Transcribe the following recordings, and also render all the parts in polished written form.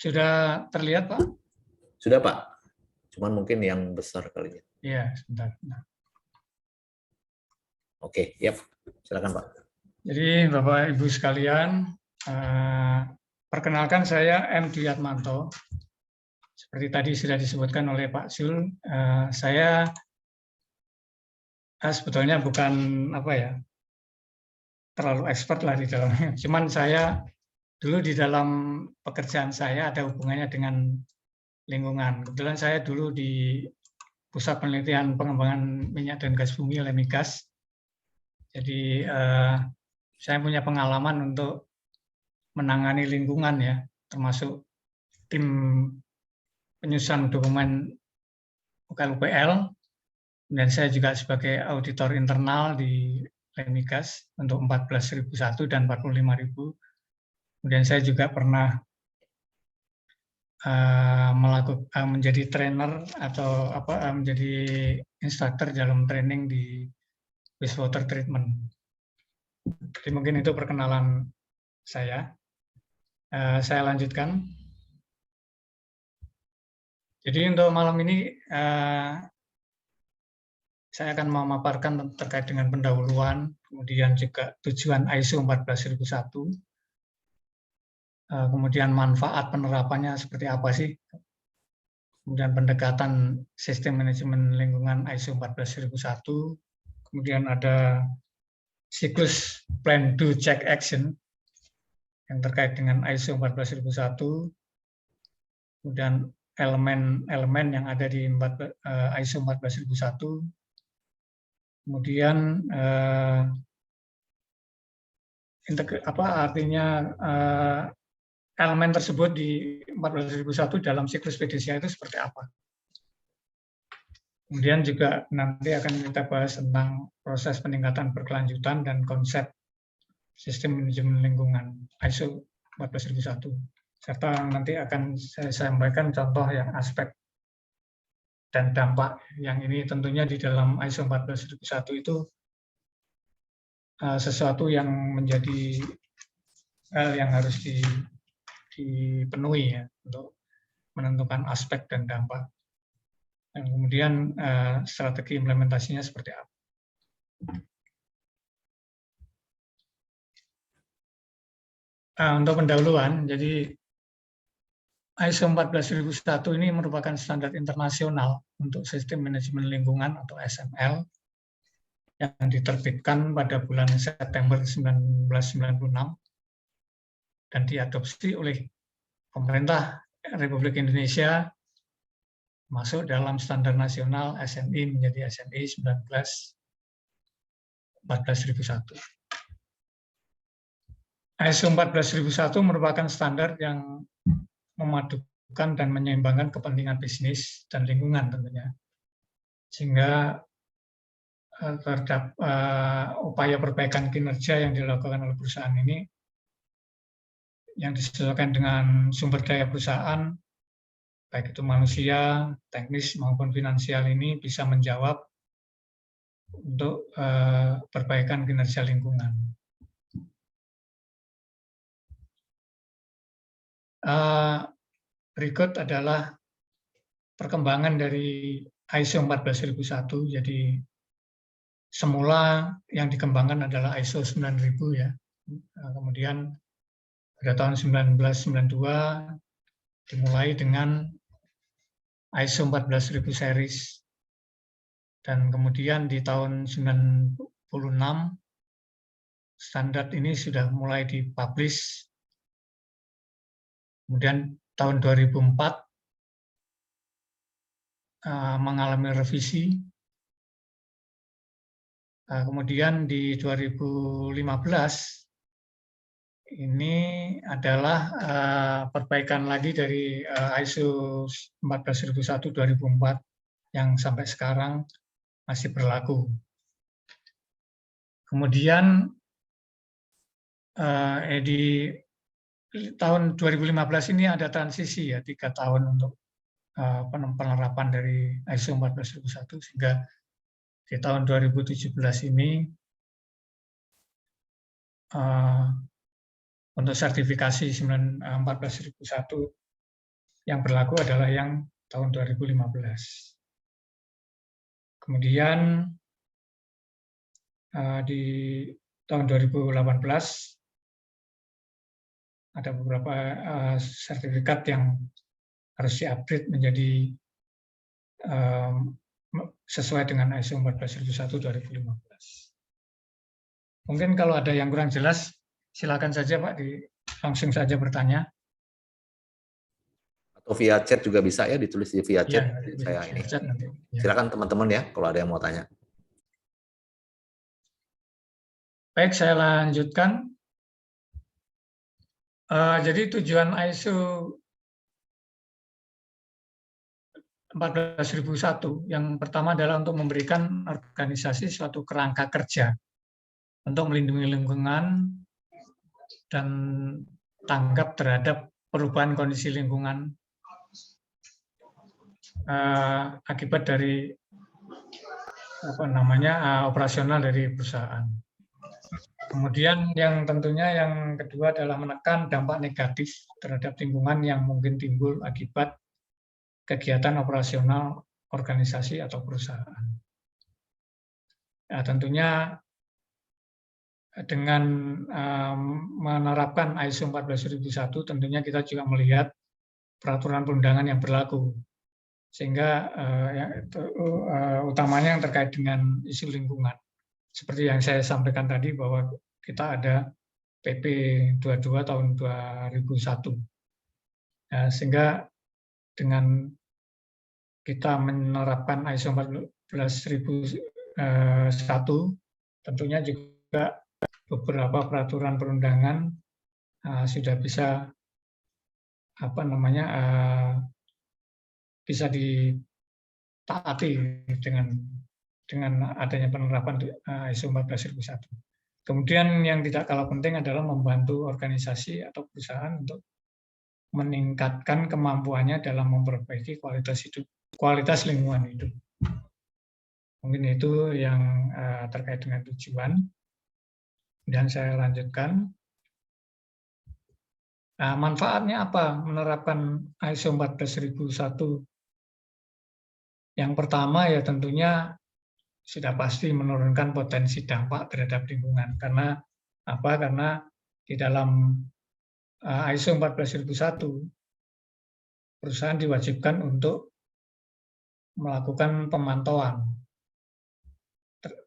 Sudah terlihat, Pak? Sudah, Pak. Cuman mungkin yang besar kali ya. Iya, sebentar. Nah. Oke, yap. Silakan, Pak. Jadi, Bapak Ibu sekalian, perkenalkan saya M. Duyatmanto. Seperti tadi sudah disebutkan oleh Pak Zul, saya sebetulnya bukan terlalu expert lah di dalamnya. Cuman saya dulu di dalam pekerjaan saya ada hubungannya dengan lingkungan. Kebetulan saya dulu di Pusat Penelitian Pengembangan Minyak dan Gas Bumi Lemigas. Jadi saya punya pengalaman untuk menangani lingkungan ya, termasuk tim penyusunan dokumen UKL-UPL, dan saya juga sebagai auditor internal di Lemigas untuk 14.001 dan 45.000. Kemudian saya juga pernah menjadi trainer atau menjadi instruktur dalam training di wastewater treatment. Jadi mungkin itu perkenalan saya. Saya lanjutkan. Jadi untuk malam ini saya akan memaparkan terkait dengan pendahuluan, kemudian juga tujuan ISO 14001, kemudian manfaat penerapannya seperti apa sih, kemudian pendekatan sistem manajemen lingkungan ISO 14001, kemudian ada siklus plan do check action yang terkait dengan ISO 14001, kemudian elemen-elemen yang ada di ISO 14001, kemudian elemen tersebut di 14001 dalam siklus PDCA itu seperti apa. Kemudian juga nanti akan kita bahas tentang proses peningkatan berkelanjutan dan konsep sistem manajemen lingkungan ISO 14001. Serta nanti akan saya sampaikan contoh yang aspek dan dampak yang ini tentunya di dalam ISO 14001 itu sesuatu yang menjadi hal yang harus dipenuhi ya untuk menentukan aspek dan dampak. Dan kemudian strategi implementasinya seperti apa. Untuk pendahuluan, jadi ISO 14001 ini merupakan standar internasional untuk sistem manajemen lingkungan atau SML yang diterbitkan pada bulan September 1996 dan diadopsi oleh pemerintah Republik Indonesia masuk dalam standar nasional SNI menjadi SNI 14001. ISO 14001 merupakan standar yang memadukan dan menyeimbangkan kepentingan bisnis dan lingkungan tentunya. Sehingga terhadap upaya perbaikan kinerja yang dilakukan oleh perusahaan ini yang disesuaikan dengan sumber daya perusahaan, baik itu manusia, teknis maupun finansial ini bisa menjawab untuk perbaikan kinerja lingkungan. Berikut adalah perkembangan dari ISO 14001. Jadi semula yang dikembangkan adalah ISO 9000 ya. Kemudian pada tahun 1992 dimulai dengan ISO 14000 series. Dan kemudian di tahun 96 standar ini sudah mulai dipublish. Kemudian tahun 2004 mengalami revisi. Kemudian di 2015 ini adalah perbaikan lagi dari ISO 14001 2004 yang sampai sekarang masih berlaku. Kemudian di tahun 2015 ini ada transisi ya, 3 tahun untuk penerapan dari ISO 14001 sehingga di tahun 2017 ini untuk sertifikasi 14001 yang berlaku adalah yang tahun 2015. Kemudian di tahun 2018 ada beberapa sertifikat yang harus di-upgrade menjadi sesuai dengan ISO 14001/2015. Mungkin kalau ada yang kurang jelas, silakan saja Pak, langsung saja bertanya. Atau via chat juga bisa ya, ditulis di via chat. Ya, Saya ini. chat nanti. Ya. Silakan teman-teman ya, kalau ada yang mau tanya. Baik, saya lanjutkan. Jadi tujuan ISO 14001 yang pertama adalah untuk memberikan organisasi suatu kerangka kerja untuk melindungi lingkungan dan tanggap terhadap perubahan kondisi lingkungan akibat dari operasional dari perusahaan. Kemudian yang tentunya yang kedua adalah menekan dampak negatif terhadap lingkungan yang mungkin timbul akibat kegiatan operasional organisasi atau perusahaan. Nah, tentunya dengan menerapkan ISO 14001 tentunya kita juga melihat peraturan perundangan yang berlaku, sehingga utamanya yang terkait dengan isu lingkungan. Seperti yang saya sampaikan tadi bahwa kita ada PP 22 tahun 2001. Nah, sehingga dengan kita menerapkan ISO 14001, tentunya juga beberapa peraturan perundangan sudah bisa bisa ditaati dengan adanya penerapan ISO 14001. Kemudian yang tidak kalah penting adalah membantu organisasi atau perusahaan untuk meningkatkan kemampuannya dalam memperbaiki kualitas lingkungan hidup. Mungkin itu yang terkait dengan tujuan. Dan saya lanjutkan. Nah, manfaatnya apa menerapkan ISO 14001? Yang pertama ya tentunya sudah pasti menurunkan potensi dampak terhadap lingkungan. Karena apa? Karena di dalam ISO 14001 perusahaan diwajibkan untuk melakukan pemantauan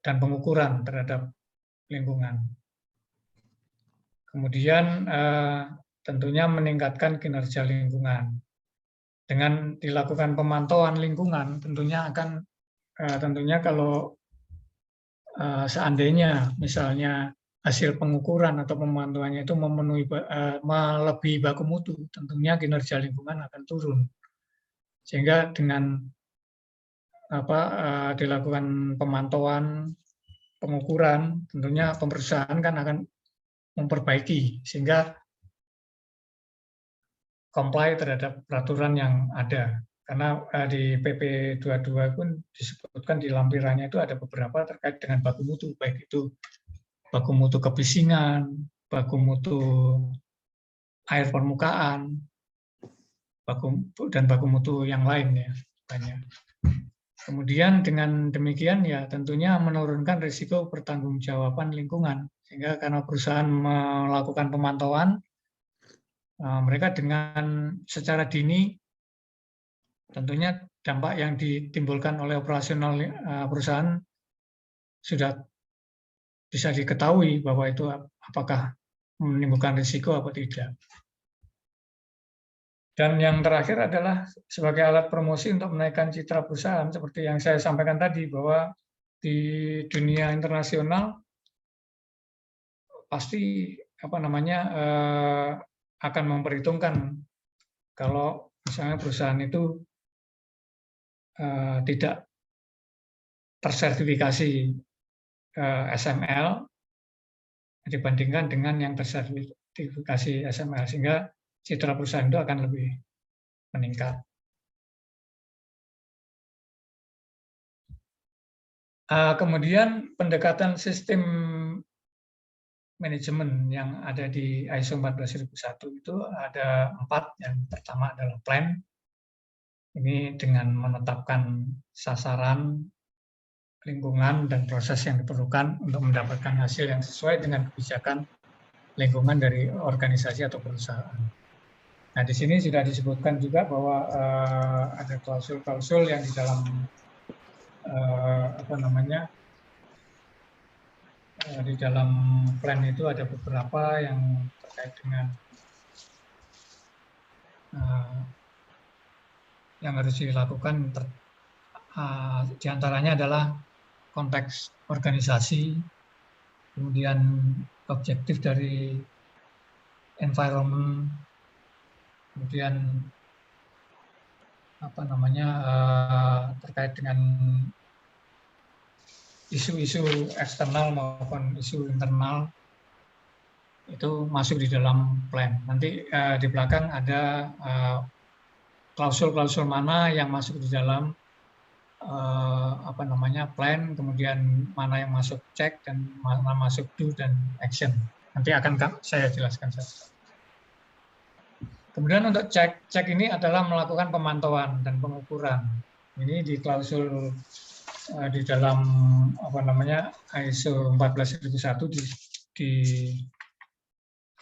dan pengukuran terhadap lingkungan. Kemudian tentunya meningkatkan kinerja lingkungan. Dengan dilakukan pemantauan lingkungan, tentunya kalau seandainya misalnya hasil pengukuran atau pemantauannya itu melebihi baku mutu, tentunya kinerja lingkungan akan turun. Sehingga dengan dilakukan pemantauan, pengukuran, tentunya perusahaan kan akan memperbaiki sehingga comply terhadap peraturan yang ada. Karena di PP 22 pun disebutkan di lampirannya itu ada beberapa terkait dengan baku mutu, baik itu baku mutu kebisingan, baku mutu air permukaan, dan baku mutu yang lain ya. Banyak. Kemudian dengan demikian ya tentunya menurunkan risiko pertanggungjawaban lingkungan. Sehingga karena perusahaan melakukan pemantauan, mereka dengan secara dini tentunya dampak yang ditimbulkan oleh operasional perusahaan sudah bisa diketahui bahwa itu apakah menimbulkan risiko atau tidak. Dan yang terakhir adalah sebagai alat promosi untuk menaikkan citra perusahaan, seperti yang saya sampaikan tadi, bahwa di dunia internasional pasti akan memperhitungkan kalau misalnya perusahaan itu tidak tersertifikasi SML dibandingkan dengan yang tersertifikasi SML, sehingga citra perusahaan itu akan lebih meningkat. Kemudian pendekatan sistem manajemen yang ada di ISO 14001 itu ada 4. Yang pertama adalah plan, Ini dengan menetapkan sasaran, lingkungan, dan proses yang diperlukan untuk mendapatkan hasil yang sesuai dengan kebijakan lingkungan dari organisasi atau perusahaan. Nah, di sini sudah disebutkan juga bahwa ada klausul-klausul yang di dalam di dalam plan itu ada beberapa yang terkait dengan yang harus dilakukan. Di antaranya adalah konteks organisasi, kemudian objektif dari environment, kemudian terkait dengan isu-isu eksternal maupun isu internal itu masuk di dalam plan. Nanti di belakang ada klausul-klausul mana yang masuk di dalam plan, kemudian mana yang masuk check dan mana masuk do dan action. Nanti akan saya jelaskan. Kemudian untuk cek ini adalah melakukan pemantauan dan pengukuran. Ini di klausul di dalam ISO 14001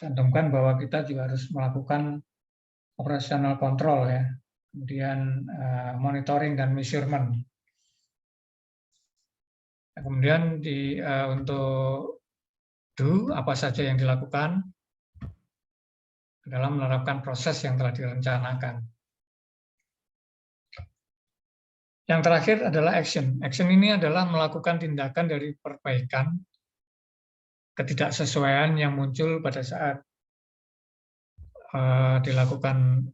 dicantumkan bahwa kita juga harus melakukan operational control ya, kemudian monitoring dan measurement. Nah, kemudian untuk do apa saja yang dilakukan dalam menerapkan proses yang telah direncanakan. Yang terakhir adalah action. Action ini adalah melakukan tindakan dari perbaikan ketidaksesuaian yang muncul pada saat dilakukan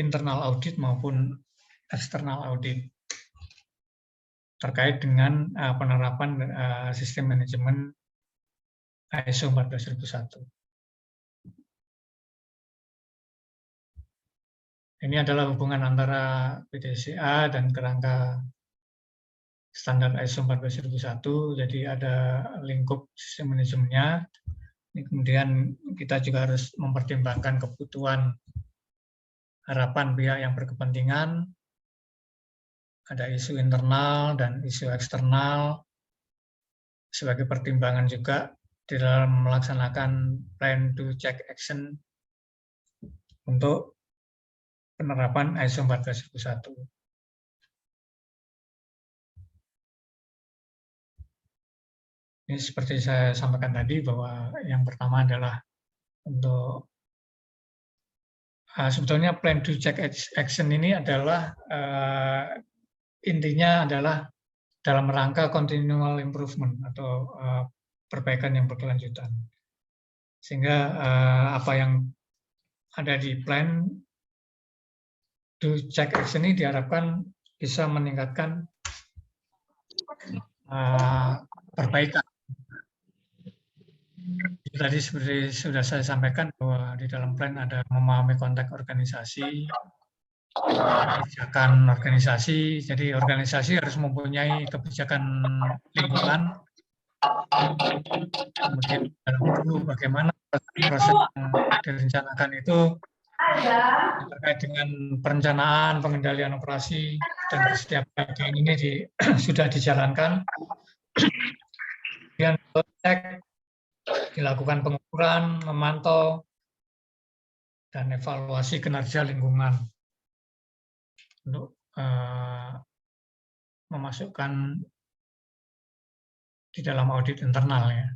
internal audit maupun external audit terkait dengan penerapan sistem manajemen ISO 14001. Ini adalah hubungan antara PDCA dan kerangka standar ISO 14001. Jadi ada lingkup sistem manajemennya. Ini kemudian kita juga harus mempertimbangkan kebutuhan harapan pihak yang berkepentingan. Ada isu internal dan isu eksternal sebagai pertimbangan juga di dalam melaksanakan plan to check action untuk penerapan ISO 14001. Ini seperti saya sampaikan tadi bahwa yang pertama adalah untuk sebetulnya plan to check action ini adalah intinya adalah dalam rangka continual improvement atau perbaikan yang berkelanjutan. Sehingga apa yang ada di plan to check action ini diharapkan bisa meningkatkan perbaikan. Tadi seperti sudah saya sampaikan bahwa di dalam plan ada memahami konteks organisasi, kebijakan organisasi. Jadi organisasi harus mempunyai kebijakan lingkungan. Kemudian bagaimana proses yang direncanakan itu terkait dengan perencanaan, pengendalian operasi, dan setiap bagian ini sudah dijalankan. Kemudian cek, dilakukan pengukuran, memantau, dan evaluasi kinerja lingkungan untuk memasukkan di dalam audit internal ya.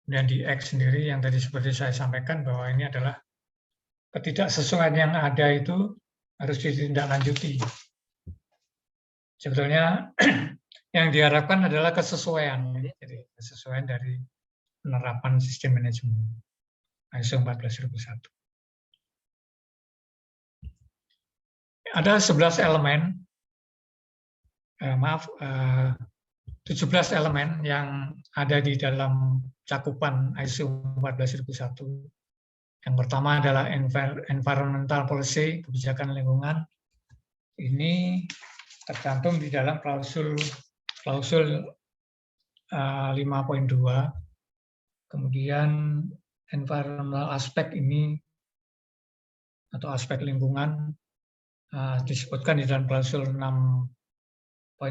Dan di X sendiri yang tadi seperti saya sampaikan bahwa ini adalah ketidaksesuaian yang ada itu harus ditindaklanjuti. Sebetulnya yang diharapkan adalah kesesuaian, jadi kesesuaian dari penerapan sistem manajemen ISO 14001. Ada 11 elemen, 17 elemen yang ada di dalam cakupan ISO 14001. Yang pertama adalah environmental policy, kebijakan lingkungan. Ini tercantum di dalam klausul 5.2. Kemudian environmental aspek ini atau aspek lingkungan disebutkan di dalam klausul 6.1.2.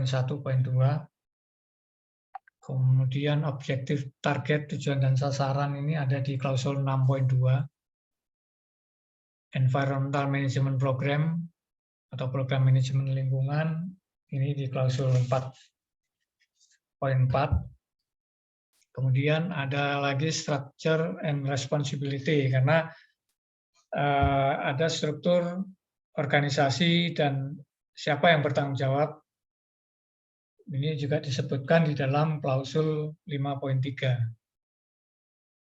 Kemudian objektif, target, tujuan, dan sasaran ini ada di klausul 6.2. Environmental Management Program atau program manajemen lingkungan ini di klausul 4.4. Kemudian ada lagi structure and responsibility, karena ada struktur organisasi dan siapa yang bertanggung jawab. Ini juga disebutkan di dalam klausul 5.3.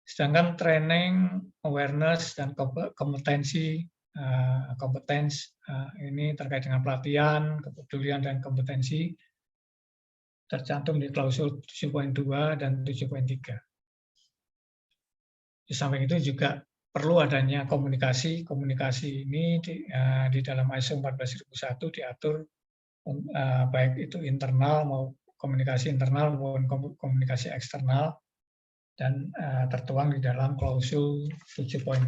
Sedangkan training, awareness, dan kompetensi, ini terkait dengan pelatihan, kepedulian, dan kompetensi tercantum di klausul 7.2 dan 7.3. Di samping itu juga perlu adanya komunikasi. Komunikasi ini di dalam ISO 14001 diatur baik itu internal maupun komunikasi internal maupun komunikasi eksternal, dan tertuang di dalam klausul 7.4.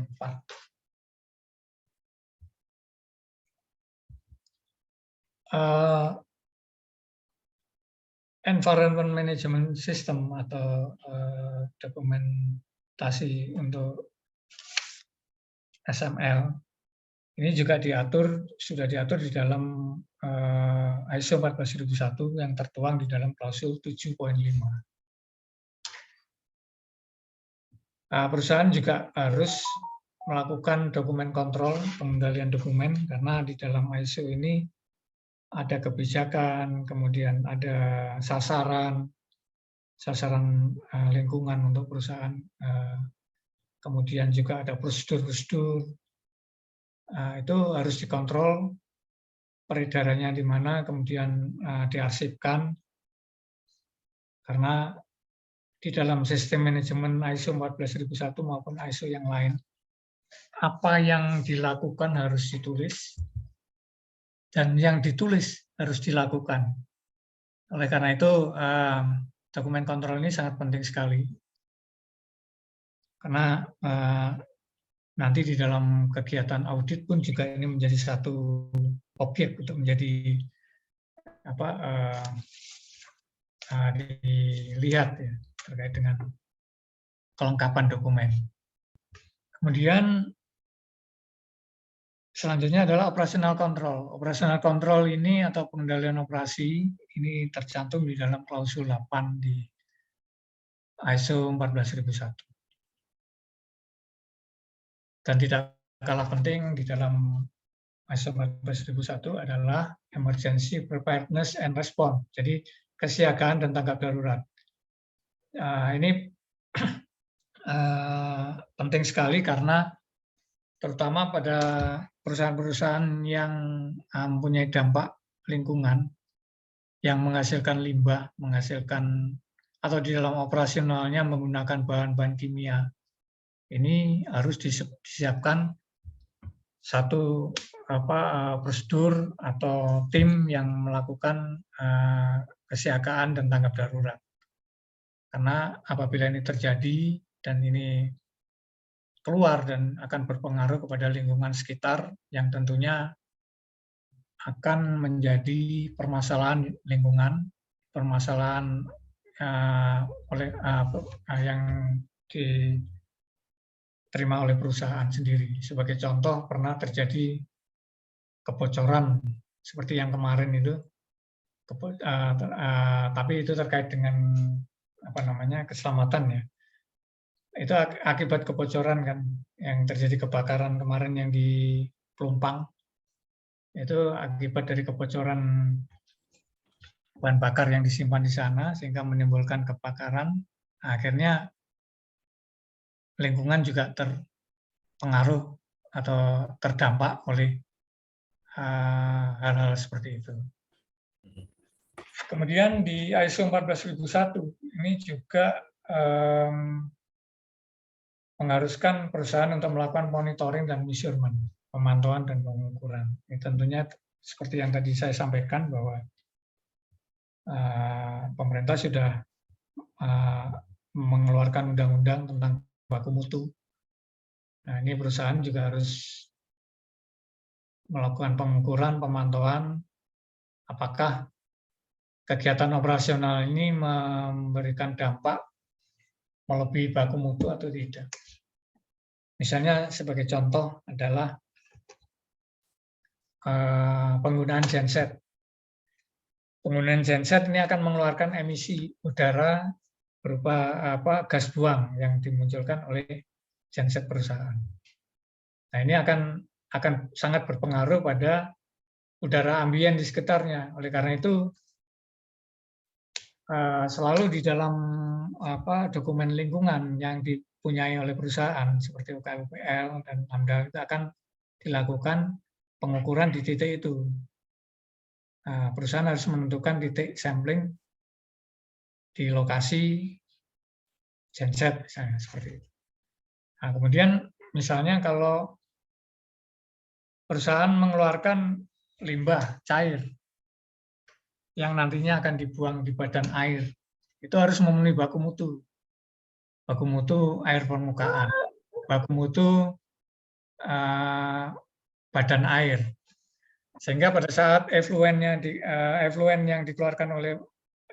Environment Management System atau dokumentasi untuk SML ini juga sudah diatur di dalam ISO 14001 yang tertuang di dalam klausul 7.5. Perusahaan juga harus melakukan dokumen kontrol pengendalian dokumen, karena di dalam ISO ini ada kebijakan, kemudian ada sasaran lingkungan untuk perusahaan, kemudian juga ada prosedur-prosedur. Itu harus dikontrol peredarannya di mana, kemudian diarsipkan, karena di dalam sistem manajemen ISO 14001 maupun ISO yang lain, apa yang dilakukan harus ditulis, dan yang ditulis harus dilakukan. Oleh karena itu, dokumen kontrol ini sangat penting sekali, karena nanti di dalam kegiatan audit pun juga ini menjadi satu objek untuk menjadi dilihat ya, terkait dengan kelengkapan dokumen. Kemudian selanjutnya adalah operational control. Operational control ini atau pengendalian operasi ini tercantum di dalam klausul 8 di ISO 14001. Dan tidak kalah penting di dalam ISO 14001 adalah emergency preparedness and response. Jadi kesiagaan dan tanggap darurat. Ini penting sekali karena terutama pada perusahaan-perusahaan yang mempunyai dampak lingkungan, yang menghasilkan limbah, atau di dalam operasionalnya menggunakan bahan-bahan kimia. Ini harus disiapkan satu prosedur atau tim yang melakukan kesiagaan dan tanggap darurat. Karena apabila ini terjadi dan ini keluar dan akan berpengaruh kepada lingkungan sekitar, yang tentunya akan menjadi permasalahan lingkungan, permasalahan yang diterima oleh perusahaan sendiri. Sebagai contoh, pernah terjadi kebocoran seperti yang kemarin itu, tapi itu terkait dengan keselamatan ya. Itu akibat kebocoran kan, yang terjadi kebakaran kemarin yang di Pelumpang. Itu akibat dari kebocoran bahan bakar yang disimpan di sana sehingga menimbulkan kebakaran. Akhirnya lingkungan juga terpengaruh atau terdampak oleh hal-hal seperti itu. Kemudian di ISO 14001 ini juga mengharuskan perusahaan untuk melakukan monitoring dan measurement, pemantauan dan pengukuran. Ini tentunya seperti yang tadi saya sampaikan bahwa pemerintah sudah mengeluarkan undang-undang tentang baku mutu. Nah, ini perusahaan juga harus melakukan pengukuran, pemantauan, apakah kegiatan operasional ini memberikan dampak melebihi baku mutu atau tidak. Misalnya sebagai contoh adalah penggunaan genset. Penggunaan genset ini akan mengeluarkan emisi udara berupa gas buang yang dimunculkan oleh genset perusahaan. Nah, ini akan sangat berpengaruh pada udara ambien di sekitarnya. Oleh karena itu, selalu di dalam dokumen lingkungan yang dipunyai oleh perusahaan seperti UKUPL dan AMDAL itu akan dilakukan pengukuran di titik itu. Nah, perusahaan harus menentukan titik sampling di lokasi genset misalnya seperti itu. Nah, kemudian misalnya kalau perusahaan mengeluarkan limbah cair yang nantinya akan dibuang di badan air, itu harus memenuhi baku mutu. Baku mutu air permukaan, baku mutu badan air. Sehingga pada saat efluen yang dikeluarkan oleh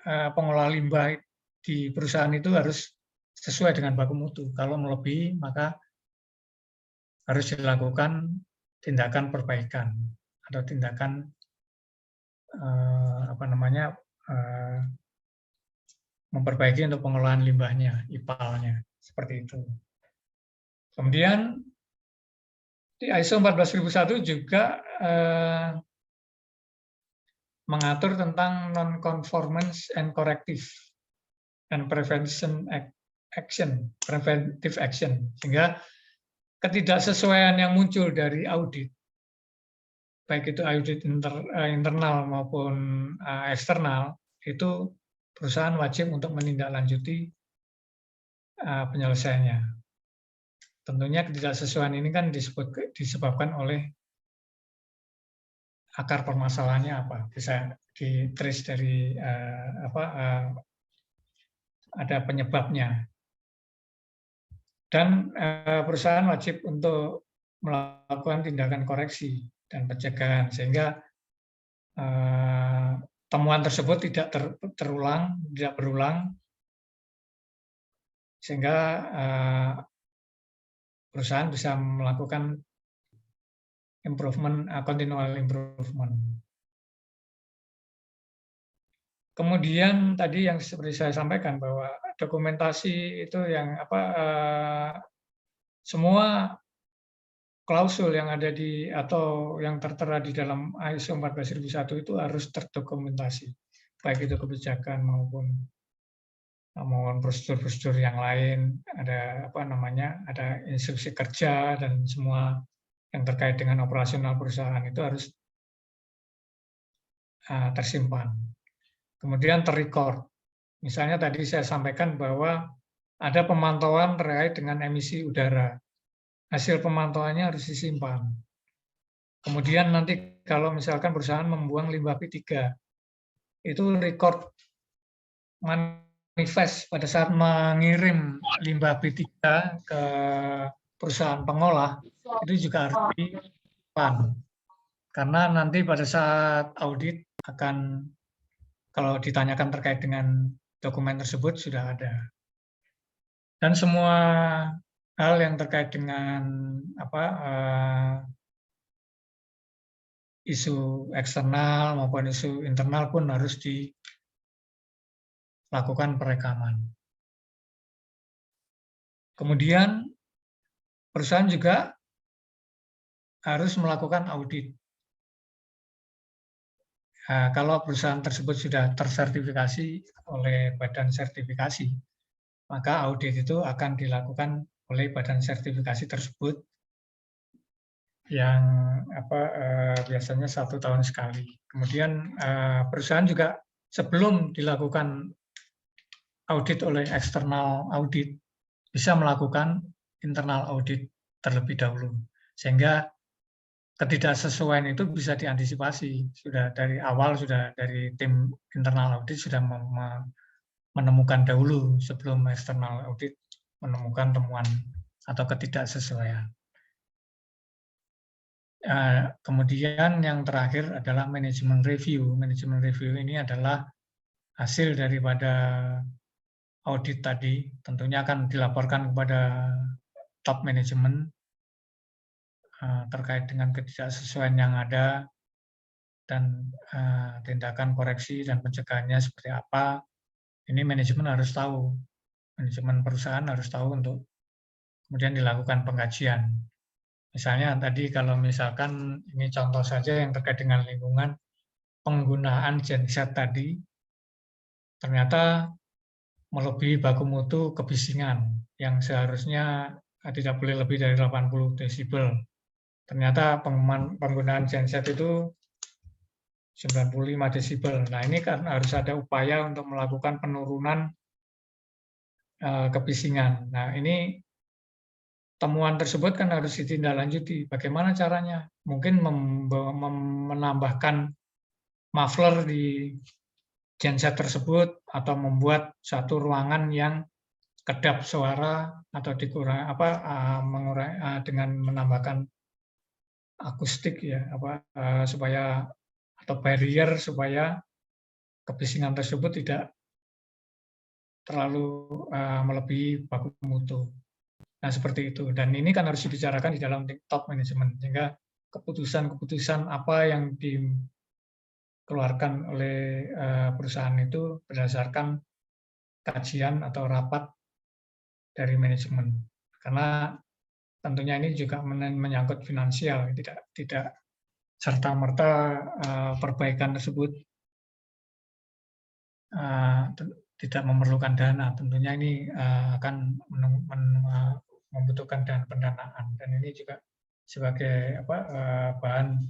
pengelola limbah di perusahaan itu harus sesuai dengan baku mutu. Kalau melebihi, maka harus dilakukan tindakan perbaikan atau tindakan memperbaiki untuk pengelolaan limbahnya, IPAL-nya, seperti itu. Kemudian di ISO 14001 juga mengatur tentang non-conformance and corrective and preventive action, sehingga ketidaksesuaian yang muncul dari audit, baik itu audit internal maupun eksternal, itu perusahaan wajib untuk menindaklanjuti penyelesaiannya. Tentunya ketidaksesuaian ini kan disebabkan oleh akar permasalahannya apa, bisa di-trace dari ada penyebabnya. Dan perusahaan wajib untuk melakukan tindakan koreksi dan pencegahan sehingga temuan tersebut tidak berulang, sehingga perusahaan bisa melakukan continual improvement. Kemudian tadi yang seperti saya sampaikan bahwa dokumentasi itu yang semua klausul yang ada atau yang tertera di dalam ISO 14001 itu harus terdokumentasi, baik itu kebijakan maupun prosedur-prosedur yang lain, ada ada instruksi kerja dan semua yang terkait dengan operasional perusahaan itu harus tersimpan. Kemudian terrecord. Misalnya tadi saya sampaikan bahwa ada pemantauan terkait dengan emisi udara. Hasil pemantauannya harus disimpan. Kemudian nanti kalau misalkan perusahaan membuang limbah P3, itu record manifest pada saat mengirim limbah P3 ke perusahaan pengolah, itu juga harus disimpan. Karena nanti pada saat audit kalau ditanyakan terkait dengan dokumen tersebut sudah ada. Dan semua hal yang terkait dengan isu eksternal maupun isu internal pun harus dilakukan perekaman. Kemudian perusahaan juga harus melakukan audit. Nah, kalau perusahaan tersebut sudah tersertifikasi oleh badan sertifikasi, maka audit itu akan dilakukan oleh badan sertifikasi tersebut yang biasanya 1 tahun sekali. Kemudian perusahaan juga sebelum dilakukan audit oleh eksternal audit bisa melakukan internal audit terlebih dahulu, sehingga ketidaksesuaian itu bisa diantisipasi sudah dari awal, sudah dari tim internal audit sudah menemukan dahulu sebelum eksternal audit menemukan temuan atau ketidaksesuaian. Kemudian yang terakhir adalah manajemen review. Manajemen review ini adalah hasil daripada audit tadi, tentunya akan dilaporkan kepada top manajemen terkait dengan ketidaksesuaian yang ada dan tindakan koreksi dan pencegahannya seperti apa. Ini manajemen harus tahu, manajemen perusahaan harus tahu untuk kemudian dilakukan pengkajian. Misalnya tadi kalau misalkan ini contoh saja yang terkait dengan lingkungan, penggunaan genset tadi ternyata melebihi baku mutu kebisingan yang seharusnya tidak boleh lebih dari 80 desibel. Ternyata penggunaan genset itu 95 desibel. Nah, ini kan harus ada upaya untuk melakukan penurunan kebisingan. Nah, ini temuan tersebut kan harus ditindaklanjuti. Bagaimana caranya? Mungkin menambahkan muffler di genset tersebut atau membuat satu ruangan yang kedap suara atau dengan menambahkan akustik ya supaya atau barrier supaya kebisingan tersebut tidak terlalu melebihi baku mutu. Nah, seperti itu. Dan ini kan harus dibicarakan di dalam top management sehingga keputusan-keputusan apa yang dikeluarkan oleh perusahaan itu berdasarkan kajian atau rapat dari manajemen. Karena tentunya ini juga menyangkut finansial, tidak serta-merta perbaikan tersebut tidak memerlukan dana. Tentunya ini akan membutuhkan pendanaan, dan ini juga sebagai bahan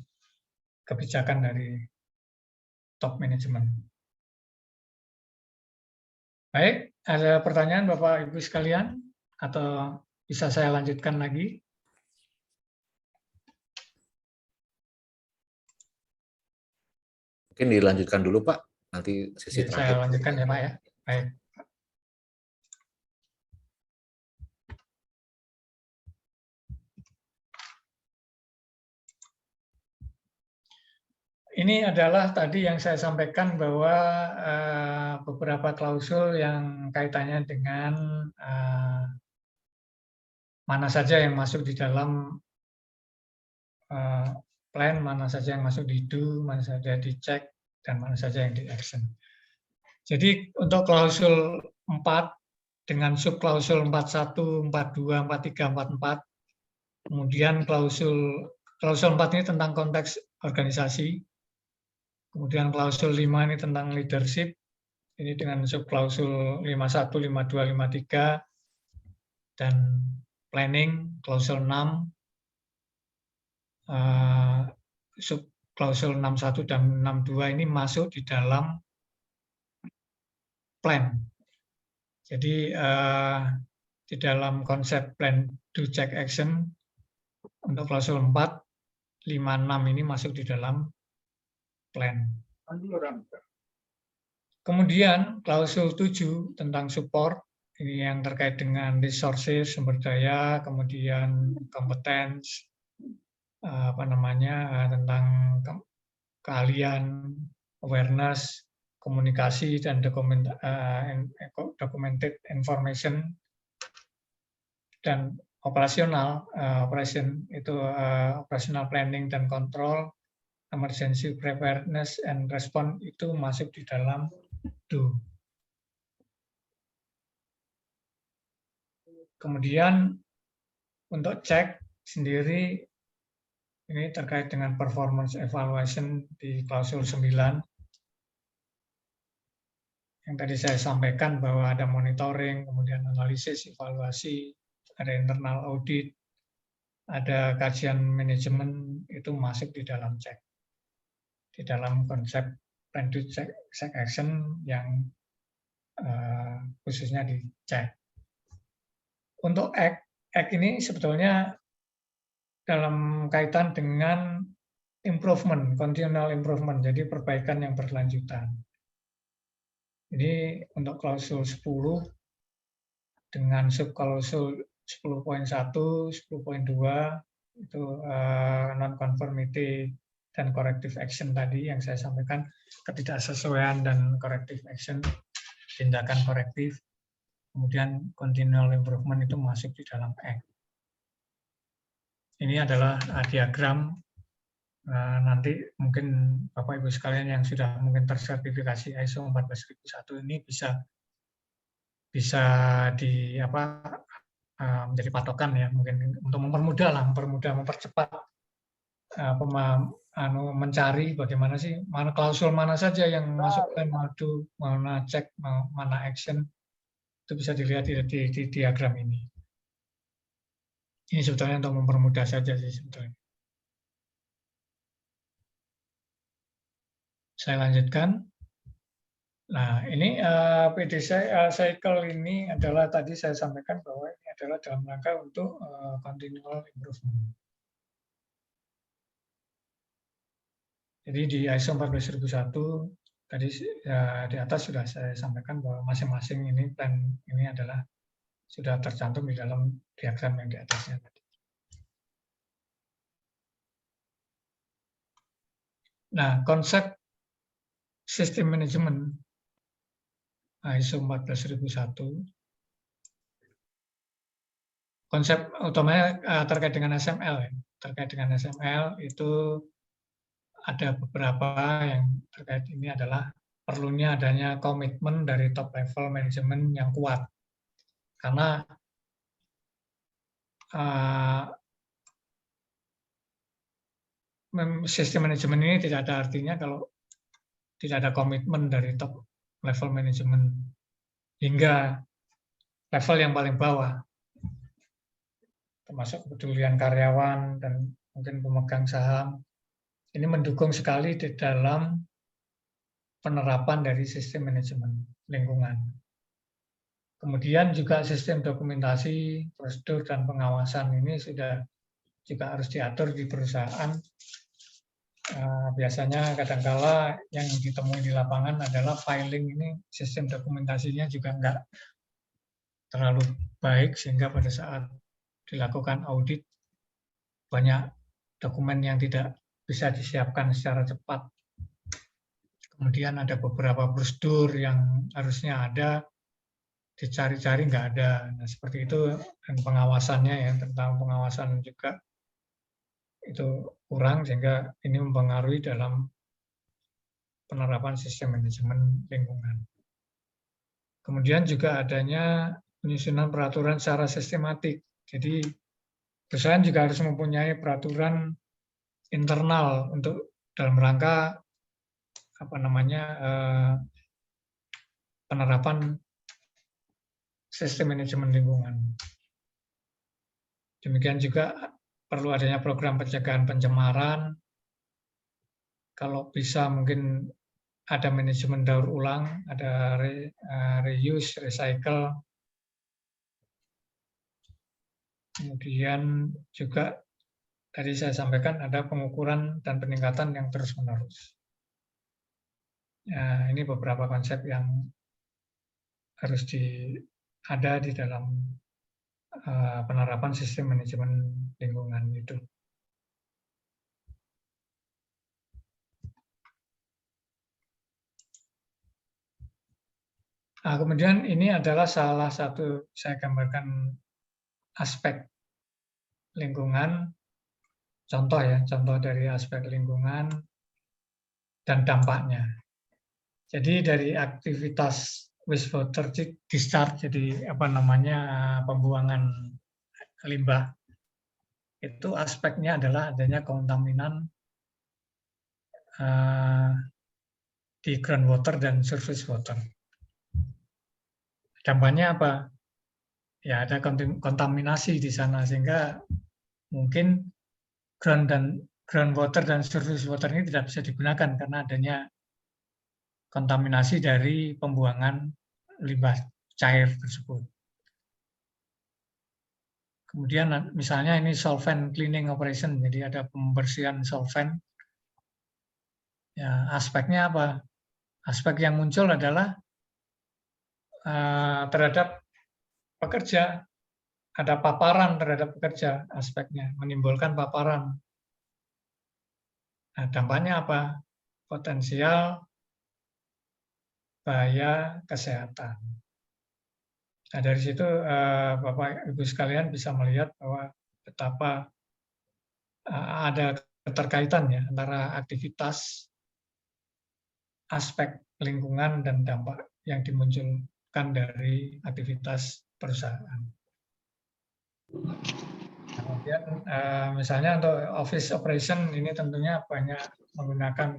kebijakan dari top manajemen. Baik, ada pertanyaan Bapak Ibu sekalian atau bisa saya lanjutkan lagi? Mungkin dilanjutkan dulu Pak, nanti sesi Ya, terakhir. saya lanjutkan ya Pak ya. Baik. Ini adalah tadi yang saya sampaikan bahwa beberapa klausul yang kaitannya dengan mana saja yang masuk di dalam plan, mana saja yang masuk di do, mana saja dicek, dan mana saja yang di action. Jadi untuk klausul 4 dengan subklausul 41, 42, 43, 44, kemudian klausul 4 ini tentang konteks organisasi, kemudian klausul 5 ini tentang leadership, ini dengan subklausul 51, 52, 53, dan planning, klausul 6, subklausul 61 dan 62 ini masuk di dalam plan. Jadi di dalam konsep plan do check action untuk klausul 4, 5, 6 ini masuk di dalam plan. Kemudian klausul 7 tentang support, ini yang terkait dengan resources, sumber daya, kemudian competence, tentang keahlian, awareness, komunikasi, dan documented information, dan operasional, operational planning dan control, emergency preparedness and response itu masuk di dalam do. Kemudian untuk cek sendiri ini terkait dengan performance evaluation di klausul 9. Yang tadi saya sampaikan bahwa ada monitoring, kemudian analisis, evaluasi, ada internal audit, ada kajian manajemen, itu masuk di dalam cek. Di dalam konsep plan do check action yang khususnya dicek. Untuk act ini sebetulnya dalam kaitan dengan improvement, continual improvement, jadi perbaikan yang berkelanjutan. Jadi untuk klausul 10 dengan subklausul 10.1, 10.2, Itu non-conformity dan corrective action tadi yang saya sampaikan, ketidaksesuaian dan corrective action, tindakan korektif. Kemudian continual improvement itu masuk di dalam act. Ini adalah diagram. Nanti mungkin Bapak Ibu sekalian yang sudah mungkin tersertifikasi ISO 14001 ini bisa di menjadi patokan ya, mungkin untuk mempercepat mencari bagaimana sih klausul mana saja yang masuk plan madu, mana cek, mana action, itu bisa dilihat di diagram ini. Ini sebetulnya untuk mempermudah saja sih sebetulnya. Saya lanjutkan. Nah, ini PD cycle ini adalah tadi saya sampaikan bahwa ini adalah dalam rangka untuk continual improvement. Jadi di ISO 14001 tadi di atas sudah saya sampaikan bahwa masing-masing ini plan ini adalah sudah tercantum di dalam diagram yang di atasnya tadi. Nah, konsep sistem manajemen ISO 14001, konsep utamanya terkait dengan SML. Terkait dengan SML itu ada beberapa yang terkait ini adalah perlunya adanya komitmen dari top level manajemen yang kuat. Karena sistem manajemen ini tidak ada artinya kalau tidak ada komitmen dari top level manajemen hingga level yang paling bawah, termasuk kepedulian karyawan dan mungkin pemegang saham. Ini mendukung sekali di dalam penerapan dari sistem manajemen lingkungan. Kemudian juga sistem dokumentasi, prosedur, dan pengawasan ini sudah juga harus diatur di perusahaan. Biasanya kadangkala yang ditemui di lapangan adalah filing ini, sistem dokumentasinya juga enggak terlalu baik, sehingga pada saat dilakukan audit banyak dokumen yang tidak bisa disiapkan secara cepat. Kemudian ada beberapa prosedur yang harusnya ada, dicari-cari nggak ada. Nah, seperti itu, dan pengawasannya ya, tentang pengawasan juga itu kurang, sehingga ini mempengaruhi dalam penerapan sistem manajemen lingkungan. Kemudian juga adanya penyusunan peraturan secara sistematik. Jadi perusahaan juga harus mempunyai peraturan internal untuk dalam rangka penerapan sistem manajemen lingkungan. Demikian juga perlu adanya program pencegahan pencemaran. Kalau bisa mungkin ada manajemen daur ulang, ada reuse, recycle. Kemudian juga tadi saya sampaikan ada pengukuran dan peningkatan yang terus-menerus. Ya, ini beberapa konsep yang harus ada di dalam penerapan sistem manajemen lingkungan itu. Nah, kemudian ini adalah salah satu, saya gambarkan aspek lingkungan, contoh ya, contoh dari aspek lingkungan dan dampaknya. Jadi dari aktivitas wastewater discharge, jadi pembuangan limbah, itu aspeknya adalah adanya kontaminan di groundwater dan surface water. Dampaknya apa? Ya ada kontaminasi di sana, sehingga mungkin groundwater dan surface water ini tidak bisa digunakan karena adanya kontaminasi dari pembuangan limbah cair tersebut. Kemudian misalnya ini solvent cleaning operation, jadi ada pembersihan solvent. Ya, aspeknya apa? Aspek yang muncul adalah terhadap pekerja, ada paparan terhadap pekerja aspeknya, menimbulkan paparan. Nah, dampaknya apa? Potensial bahaya kesehatan. Nah, dari situ Bapak Ibu sekalian bisa melihat bahwa betapa ada keterkaitan ya antara aktivitas, aspek lingkungan dan dampak yang dimunculkan dari aktivitas perusahaan. Kemudian misalnya untuk office operation ini tentunya banyak menggunakan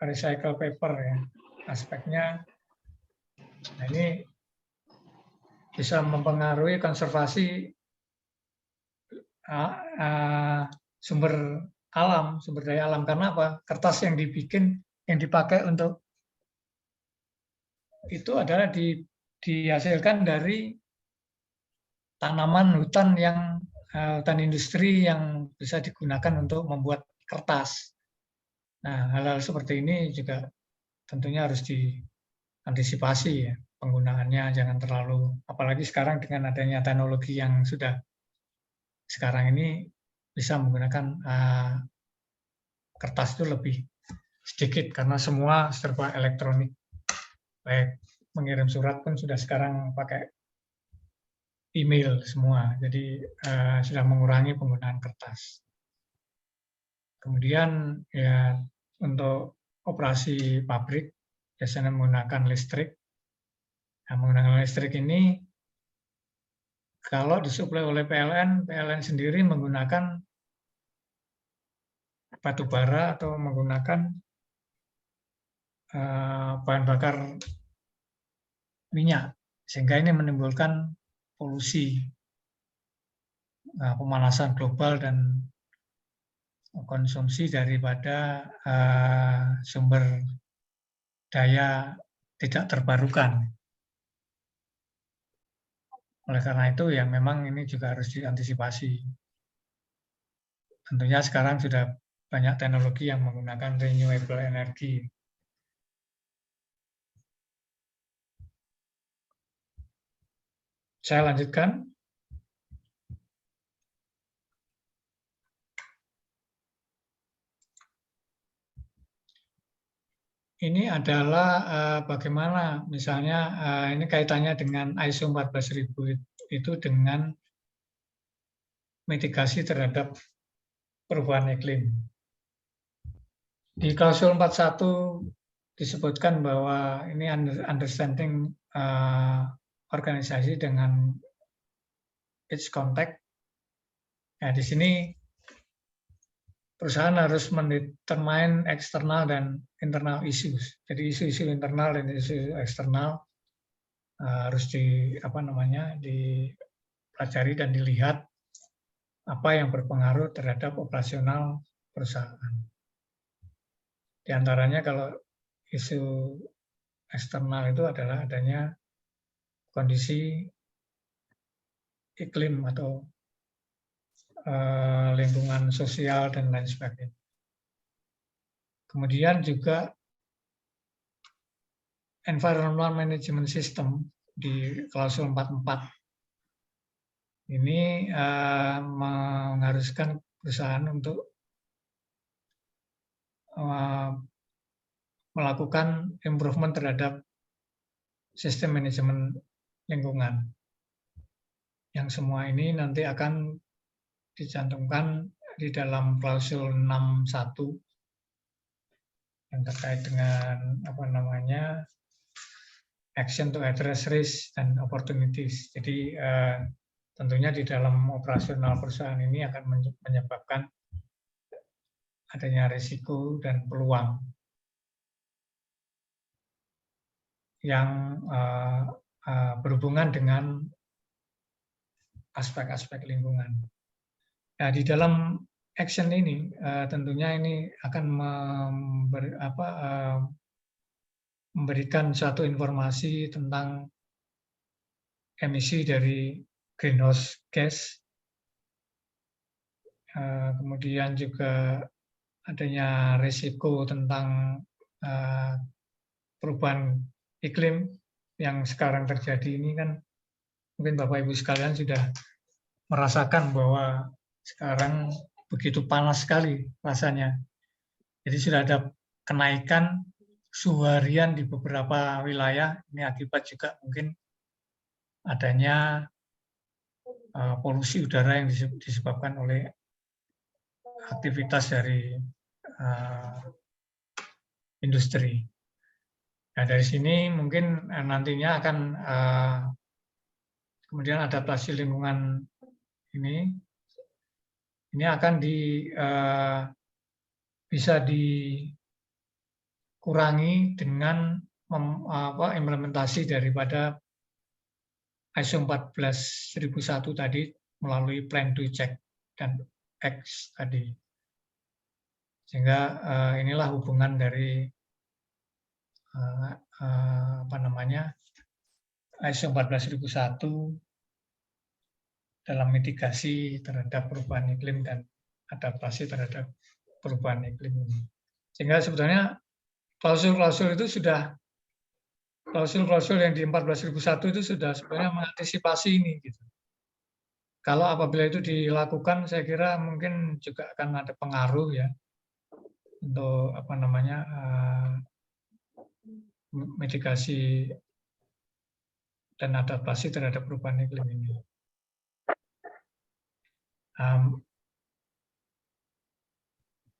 recycle paper ya aspeknya. Nah, ini bisa mempengaruhi konservasi sumber daya alam karena apa? Kertas yang dipakai untuk itu adalah dihasilkan dari tanaman hutan hutan industri yang bisa digunakan untuk membuat kertas. Nah, hal-hal seperti ini juga tentunya harus diantisipasi ya penggunaannya, jangan terlalu, apalagi sekarang dengan adanya teknologi yang sudah sekarang ini bisa menggunakan kertas itu lebih sedikit karena semua serba elektronik. Baik mengirim surat pun sudah sekarang pakai email semua, jadi sudah mengurangi penggunaan kertas. Kemudian ya untuk operasi pabrik biasanya menggunakan listrik. Nah, menggunakan listrik ini kalau disuplai oleh PLN, PLN sendiri menggunakan batu bara atau menggunakan bahan bakar minyak, sehingga ini menimbulkan polusi, pemanasan global dan konsumsi daripada sumber daya tidak terbarukan. Oleh karena itu ya memang ini juga harus diantisipasi. Tentunya sekarang sudah banyak teknologi yang menggunakan renewable energy. Saya lanjutkan. Ini adalah bagaimana misalnya ini kaitannya dengan ISO 14000 itu dengan mitigasi terhadap perubahan iklim. Di klausul 41 disebutkan bahwa ini understanding organisasi dengan its context. Nah, di sini perusahaan harus mendetermine eksternal dan internal issues. Jadi isu-isu internal dan isu eksternal harus dipelajari dan dilihat apa yang berpengaruh terhadap operasional perusahaan. Di antaranya kalau isu eksternal itu adalah adanya kondisi iklim atau lingkungan sosial dan lain sebagainya. Kemudian juga environmental management system di klausul 44 ini mengharuskan perusahaan untuk melakukan improvement terhadap sistem manajemen lingkungan. Yang semua ini nanti akan dicantumkan di dalam klausul 61 yang terkait dengan action to address risk and opportunities. Jadi tentunya di dalam operasional perusahaan ini akan menyebabkan adanya risiko dan peluang yang berhubungan dengan aspek-aspek lingkungan. Nah, di dalam action ini tentunya ini akan memberikan suatu informasi tentang emisi dari greenhouse gas, kemudian juga adanya risiko tentang perubahan iklim yang sekarang terjadi ini kan Mungkin Bapak Ibu sekalian sudah merasakan bahwa sekarang begitu panas sekali rasanya. Jadi sudah ada kenaikan suhu harian di beberapa wilayah. Ini akibat juga mungkin adanya polusi udara yang disebabkan oleh aktivitas dari industri. Nah, dari sini mungkin nantinya akan kemudian adaptasi lingkungan ini akan bisa dikurangi dengan implementasi daripada ISO 14001 tadi melalui Plan, Do, Check, dan X tadi. Sehingga inilah hubungan dari ISO 14001 dalam mitigasi terhadap perubahan iklim dan adaptasi terhadap perubahan iklim ini. Sehingga sebetulnya klausul-klausul itu sudah, klausul-klausul yang di 14001 itu sudah sebenarnya mengantisipasi ini gitu. Kalau apabila itu dilakukan, saya kira mungkin juga akan ada pengaruh ya untuk mitigasi dan adaptasi terhadap perubahan iklim ini.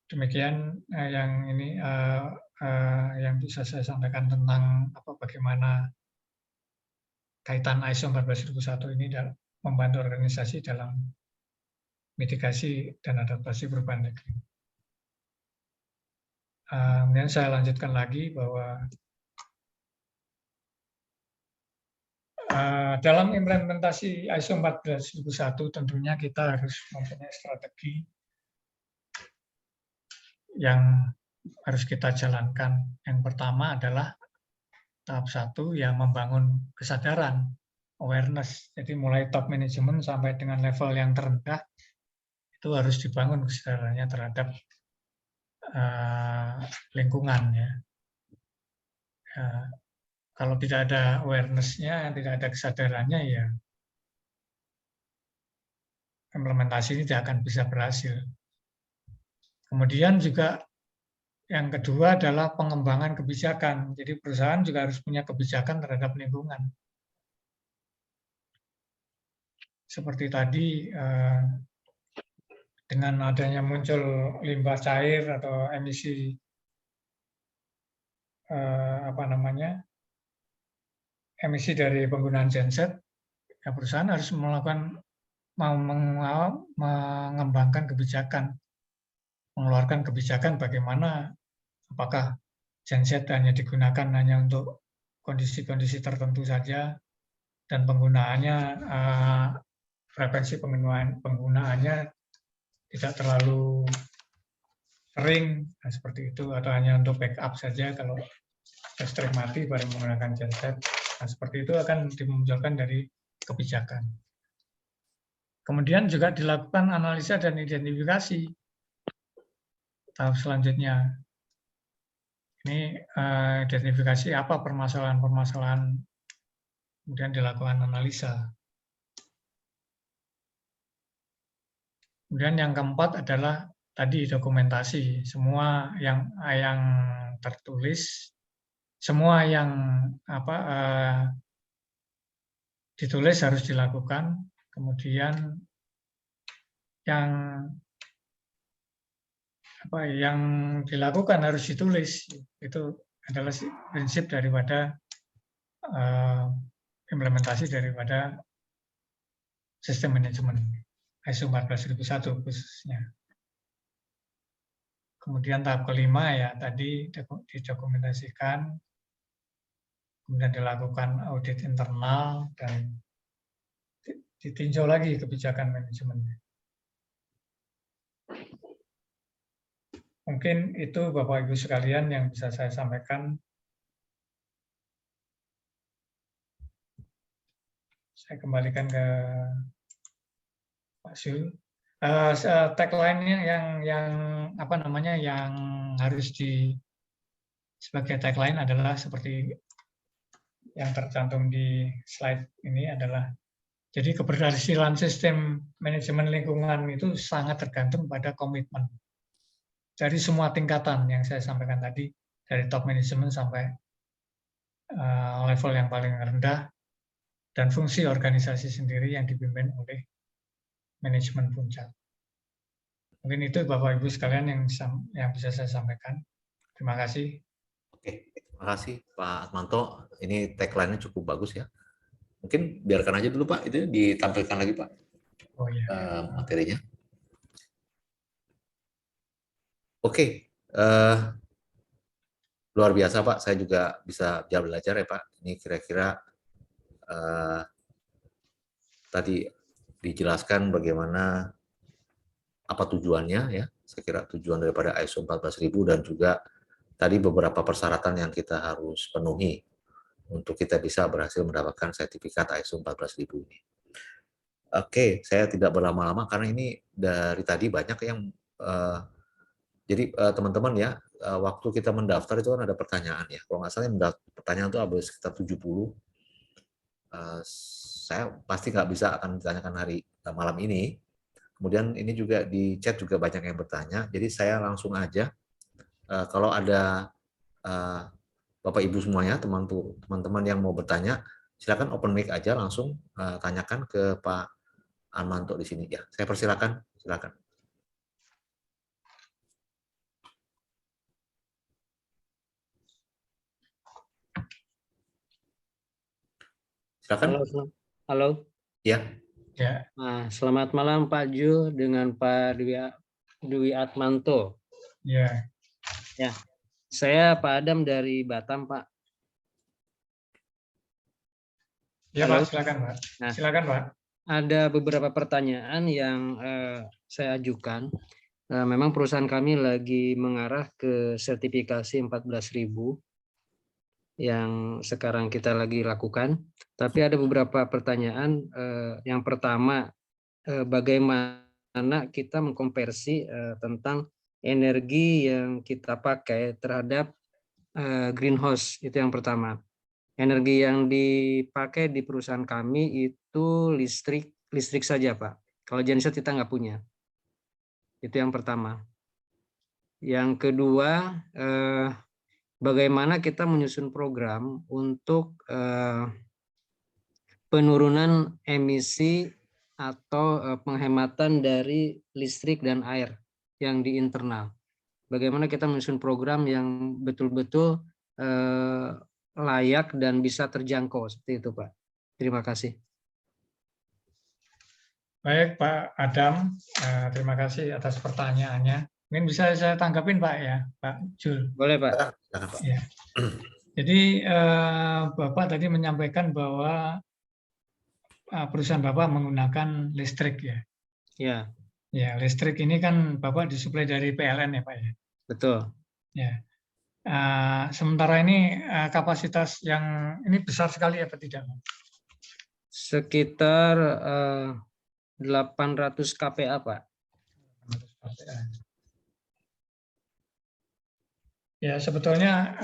Demikian yang ini yang bisa saya sampaikan tentang bagaimana kaitan ISO 14001 ini dalam membantu organisasi dalam mitigasi dan adaptasi perubahan iklim. Kemudian saya lanjutkan lagi bahwa dalam implementasi ISO 14001 tentunya kita harus mempunyai strategi yang harus kita jalankan. Yang pertama adalah tahap 1 yang membangun kesadaran, awareness. Jadi mulai top management sampai dengan level yang terendah itu harus dibangun kesadarannya terhadap lingkungan ya. Kalau tidak ada awareness-nya, tidak ada kesadarannya ya implementasi ini tidak akan bisa berhasil. Kemudian juga yang kedua adalah pengembangan kebijakan. Jadi perusahaan juga harus punya kebijakan terhadap lingkungan. Seperti tadi dengan adanya muncul limbah cair atau emisi emisi dari penggunaan genset, ya perusahaan harus mengembangkan kebijakan, mengeluarkan kebijakan bagaimana apakah genset hanya digunakan hanya untuk kondisi-kondisi tertentu saja dan penggunaannya frekuensi penggunaannya tidak terlalu sering seperti itu atau hanya untuk backup saja kalau listrik mati baru menggunakan genset. Nah, seperti itu akan dimunculkan dari kebijakan. Kemudian juga dilakukan analisa dan identifikasi. Tahap selanjutnya, ini identifikasi apa permasalahan-permasalahan, kemudian dilakukan analisa. Kemudian yang keempat adalah tadi dokumentasi. Semua yang tertulis, semua yang ditulis harus dilakukan. Kemudian yang dilakukan harus ditulis. Itu adalah prinsip daripada implementasi daripada sistem manajemen ISO 14001 khususnya. Kemudian tahap kelima ya tadi didokumentasikan, kemudian dilakukan audit internal dan ditinjau lagi kebijakan manajemennya. Mungkin itu Bapak Ibu sekalian yang bisa saya sampaikan. Saya kembalikan ke Pak Sul. Tagline-nya yang harus sebagai tagline adalah seperti yang tercantum di slide ini adalah Jadi keberhasilan sistem manajemen lingkungan itu sangat tergantung pada komitmen dari semua tingkatan yang saya sampaikan tadi, dari top manajemen sampai level yang paling rendah, dan fungsi organisasi sendiri yang dipimpin oleh manajemen puncak. Mungkin itu Bapak Ibu sekalian yang bisa saya sampaikan. Terima kasih. Oke, terima kasih Pak Atmanto. Ini tagline-nya cukup bagus ya. Mungkin biarkan aja dulu Pak, itu ditampilkan lagi Pak Oh iya. materinya. Oke, luar biasa Pak. Saya juga bisa belajar ya Pak. Ini kira-kira tadi dijelaskan bagaimana apa tujuannya ya. Saya kira tujuan daripada ISO 14000 dan juga tadi beberapa persyaratan yang kita harus penuhi untuk kita bisa berhasil mendapatkan sertifikat ISO 14000 ini. Oke, saya tidak berlama-lama karena ini dari tadi banyak yang jadi teman-teman ya, waktu kita mendaftar itu kan ada pertanyaan ya. Kalau nggak salah pertanyaan itu ada sekitar 70. Saya pasti nggak bisa akan ditanyakan hari malam ini. Kemudian ini juga di chat juga banyak yang bertanya. Jadi saya langsung aja, kalau ada Bapak Ibu semuanya, teman-teman yang mau bertanya, silakan open mic aja langsung tanyakan ke Pak Armanto di sini ya. Saya persilakan, silakan. Silakan. Halo. Ya. Ya. Nah, selamat malam Pak Ju dengan Pak Dwi Atmanto. Ya. Ya. Saya Pak Adam dari Batam, Pak. Ya, halo. Pak, silakan, Pak. Nah, silakan, Pak. Ada beberapa pertanyaan yang saya ajukan. Memang perusahaan kami lagi mengarah ke sertifikasi 14.000 yang sekarang kita lagi lakukan. Tapi ada beberapa pertanyaan. Yang pertama, bagaimana kita mengkonversi tentang energi yang kita pakai terhadap greenhouse, itu yang pertama. Energi yang dipakai di perusahaan kami itu listrik saja Pak. Kalau genset kita nggak punya. Itu yang pertama. Yang kedua, bagaimana kita menyusun program untuk penurunan emisi atau penghematan dari listrik dan air yang di internal. Bagaimana kita menyusun program yang betul-betul layak dan bisa terjangkau, seperti itu Pak. Terima kasih. Baik Pak Adam, terima kasih atas pertanyaannya. Mungkin bisa saya tanggapin Pak ya, Pak Jul. Boleh Pak. Ya. Jadi Bapak tadi menyampaikan bahwa perusahaan Bapak menggunakan listrik ya. Ya. Ya, listrik ini kan Bapak disuplai dari PLN ya Pak ya. Betul. Ya. Sementara ini kapasitas yang ini besar sekali apa tidak? Sekitar 800 kPa Pak. 800 kPa. Ya sebetulnya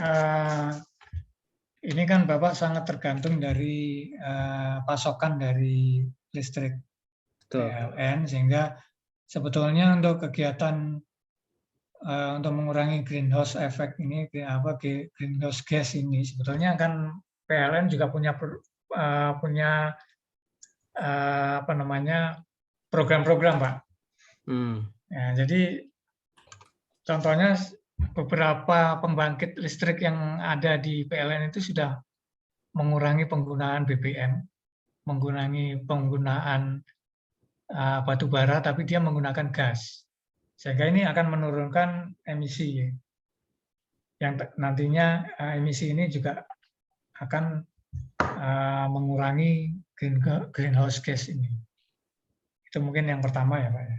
ini kan Bapak sangat tergantung dari pasokan dari listrik PLN, sehingga sebetulnya untuk kegiatan untuk mengurangi greenhouse effect ini, greenhouse gas ini, sebetulnya kan PLN juga punya apa namanya program-program Pak. Ya, jadi contohnya beberapa pembangkit listrik yang ada di PLN itu sudah mengurangi penggunaan BBM, mengurangi penggunaan batu bara, tapi dia menggunakan gas. Sehingga ini akan menurunkan emisi. Yang nantinya emisi ini juga akan mengurangi greenhouse gas ini. Itu mungkin yang pertama ya Pak ya.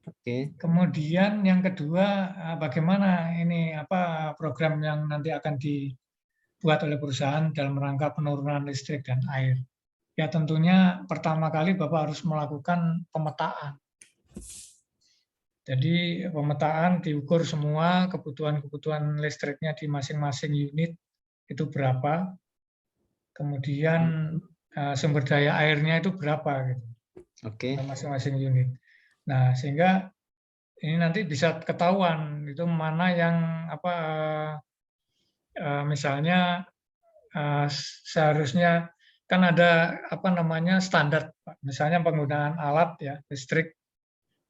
Oke. Kemudian yang kedua, bagaimana ini program yang nanti akan dibuat oleh perusahaan dalam rangka penurunan listrik dan air. Ya tentunya pertama kali Bapak harus melakukan pemetaan. Jadi pemetaan diukur semua kebutuhan listriknya di masing-masing unit itu berapa. Kemudian sumber daya airnya itu berapa gitu, Oke. untuk masing-masing unit. Nah, sehingga ini nanti bisa ketahuan itu mana yang apa misalnya seharusnya kan ada apa namanya standar, Pak. Misalnya penggunaan alat ya listrik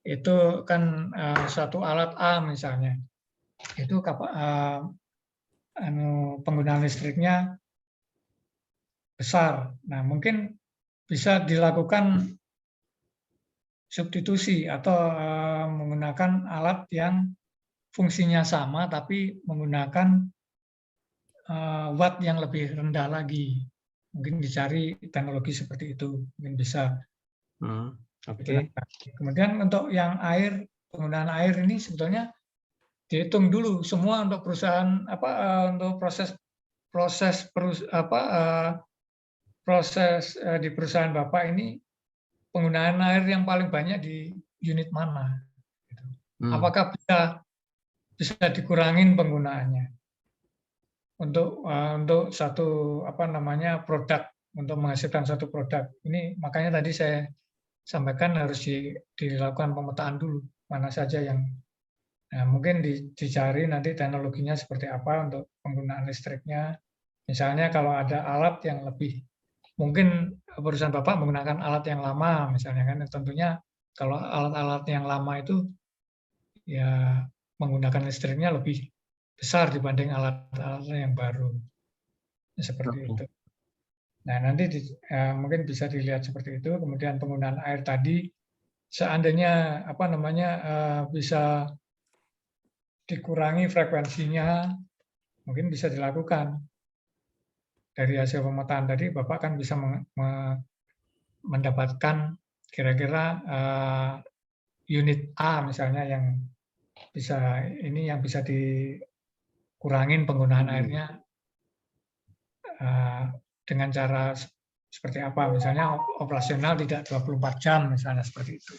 itu kan suatu alat A misalnya itu penggunaan listriknya besar. Nah, mungkin bisa dilakukan substitusi atau menggunakan alat yang fungsinya sama tapi menggunakan watt yang lebih rendah lagi. Mungkin dicari teknologi seperti itu, mungkin bisa. Oke. Kemudian untuk yang air, penggunaan air ini sebetulnya dihitung dulu semua untuk perusahaan untuk proses di perusahaan Bapak ini penggunaan air yang paling banyak di unit mana? Apakah bisa dikurangin penggunaannya untuk satu produk, untuk menghasilkan satu produk. Ini makanya tadi saya sampaikan harus dilakukan pemetaan dulu mana saja yang mungkin dicari nanti teknologinya seperti apa untuk penggunaan listriknya. Misalnya kalau ada alat yang lebih, mungkin perusahaan Bapak menggunakan alat yang lama misalnya kan, tentunya kalau alat-alat yang lama itu ya menggunakan listriknya lebih besar dibanding alat-alat yang baru. Seperti itu. Nah, nanti mungkin bisa dilihat seperti itu. Kemudian penggunaan air tadi, seandainya bisa dikurangi frekuensinya, mungkin bisa dilakukan. Dari hasil pemetaan tadi, Bapak kan bisa mendapatkan kira-kira unit A misalnya yang bisa dikurangin penggunaan airnya dengan cara seperti apa, misalnya operasional tidak 24 jam misalnya seperti itu.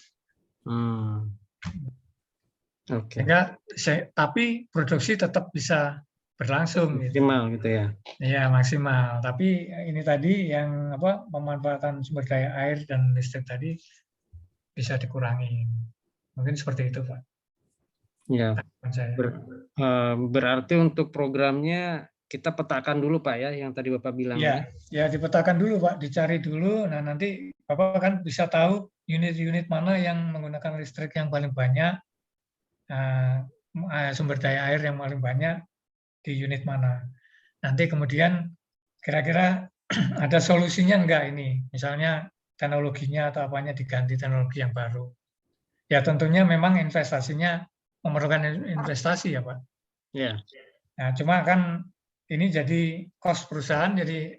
Tapi produksi tetap bisa berlangsung maksimal gitu ya. Iya, maksimal. Tapi ini tadi yang pemanfaatan sumber daya air dan listrik tadi bisa dikurangi. Mungkin seperti itu, Pak. Ya. Berarti untuk programnya kita petakan dulu, Pak, ya, yang tadi Bapak bilang. Ya dipetakan dulu, Pak, dicari dulu. Nah, nanti Bapak kan bisa tahu unit-unit mana yang menggunakan listrik yang paling banyak, sumber daya air yang paling banyak di unit mana. Nanti kemudian kira-kira ada solusinya enggak ini? Misalnya teknologinya atau apanya diganti teknologi yang baru. Ya tentunya memang investasinya memerlukan investasi ya, Pak. Ya. Nah, cuma kan ini jadi cost perusahaan, jadi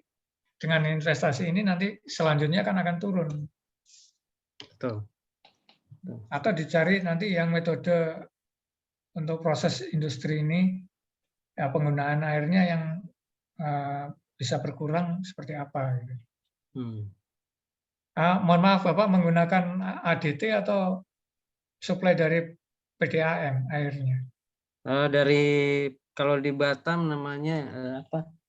dengan investasi ini nanti selanjutnya kan akan turun. Betul. Atau dicari nanti yang metode untuk proses industri ini, ya, penggunaan airnya yang bisa berkurang seperti apa. Gitu. Mohon maaf, Bapak menggunakan ADT atau suplai dari PDAM airnya? Kalau di Batam namanya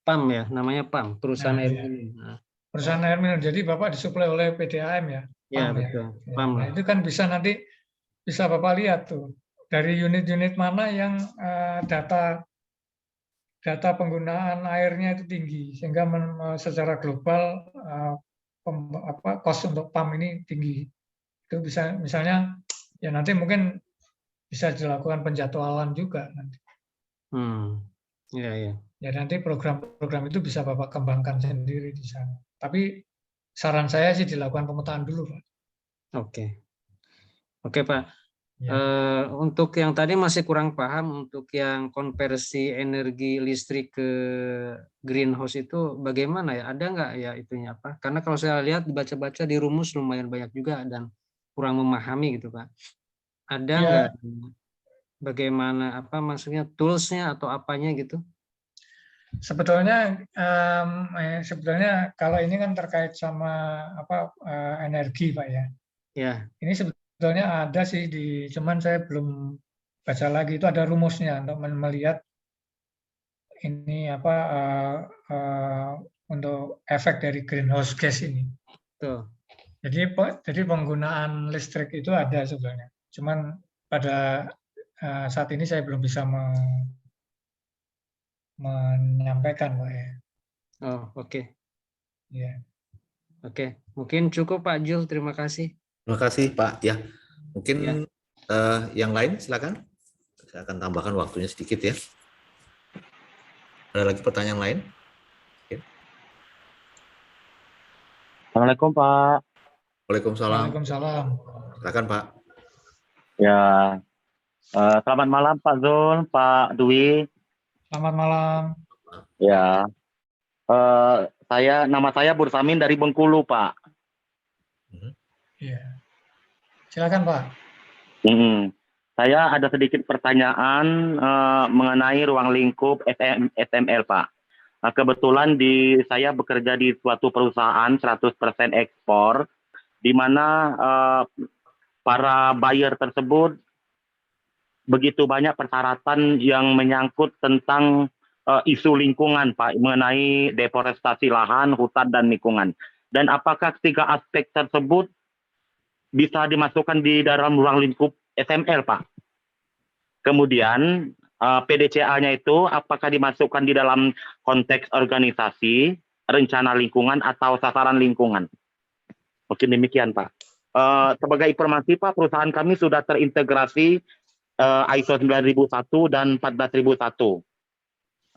PAM ya, namanya PAM, perusahaan air minum. Perusahaan air minum. Jadi Bapak disuplai oleh PDAM ya? Iya, betul. PAM. Nah, itu kan bisa nanti bisa Bapak lihat tuh dari unit-unit mana yang data penggunaan airnya itu tinggi sehingga secara global cost untuk PAM ini tinggi. Itu bisa misalnya ya nanti mungkin bisa dilakukan penjadwalan juga nanti. Iya. Ya nanti program-program itu bisa Bapak kembangkan sendiri di sana. Tapi saran saya sih dilakukan pemetaan dulu, Pak. Oke, Pak. Ya. Untuk yang tadi masih kurang paham untuk yang konversi energi listrik ke greenhouse itu bagaimana ya? Ada nggak ya itunya apa? Karena kalau saya lihat dibaca-baca di rumus lumayan banyak juga dan kurang memahami gitu, Pak. Ada nggak? Bagaimana maksudnya toolsnya atau apanya gitu? Sebetulnya kalau ini kan terkait sama energi, Pak ya. Ya. Ini sebetulnya ada sih cuman saya belum baca lagi, itu ada rumusnya untuk melihat ini untuk efek dari greenhouse gas ini. Tuh. Jadi penggunaan listrik itu ada sebenarnya. Cuman pada saat ini saya belum bisa menyampaikan, Pak ya. Oh, oke. Ya. Oke. Mungkin cukup Pak Jul, terima kasih. Terima kasih Pak. Ya, mungkin Ya. yang lain silakan. Saya akan tambahkan waktunya sedikit ya. Ada lagi pertanyaan lain? Assalamualaikum Pak. Waalaikumsalam. Waalaikumsalam. Silakan Pak. Ya, selamat malam Pak Zul, Pak Dwi. Selamat malam. Ya, nama saya Bursamin dari Bengkulu Pak. Iya. Silakan Pak. Saya ada sedikit pertanyaan mengenai ruang lingkup SML Pak. Kebetulan saya bekerja di suatu perusahaan 100% ekspor, di mana para buyer tersebut begitu banyak persyaratan yang menyangkut tentang isu lingkungan, Pak, mengenai deforestasi lahan, hutan, dan lingkungan. Dan apakah ketiga aspek tersebut bisa dimasukkan di dalam ruang lingkup SML, Pak? Kemudian PDCA-nya itu apakah dimasukkan di dalam konteks organisasi, rencana lingkungan, atau sasaran lingkungan? Mungkin demikian, Pak. Sebagai informasi, Pak, perusahaan kami sudah terintegrasi ISO 9001 dan 14001.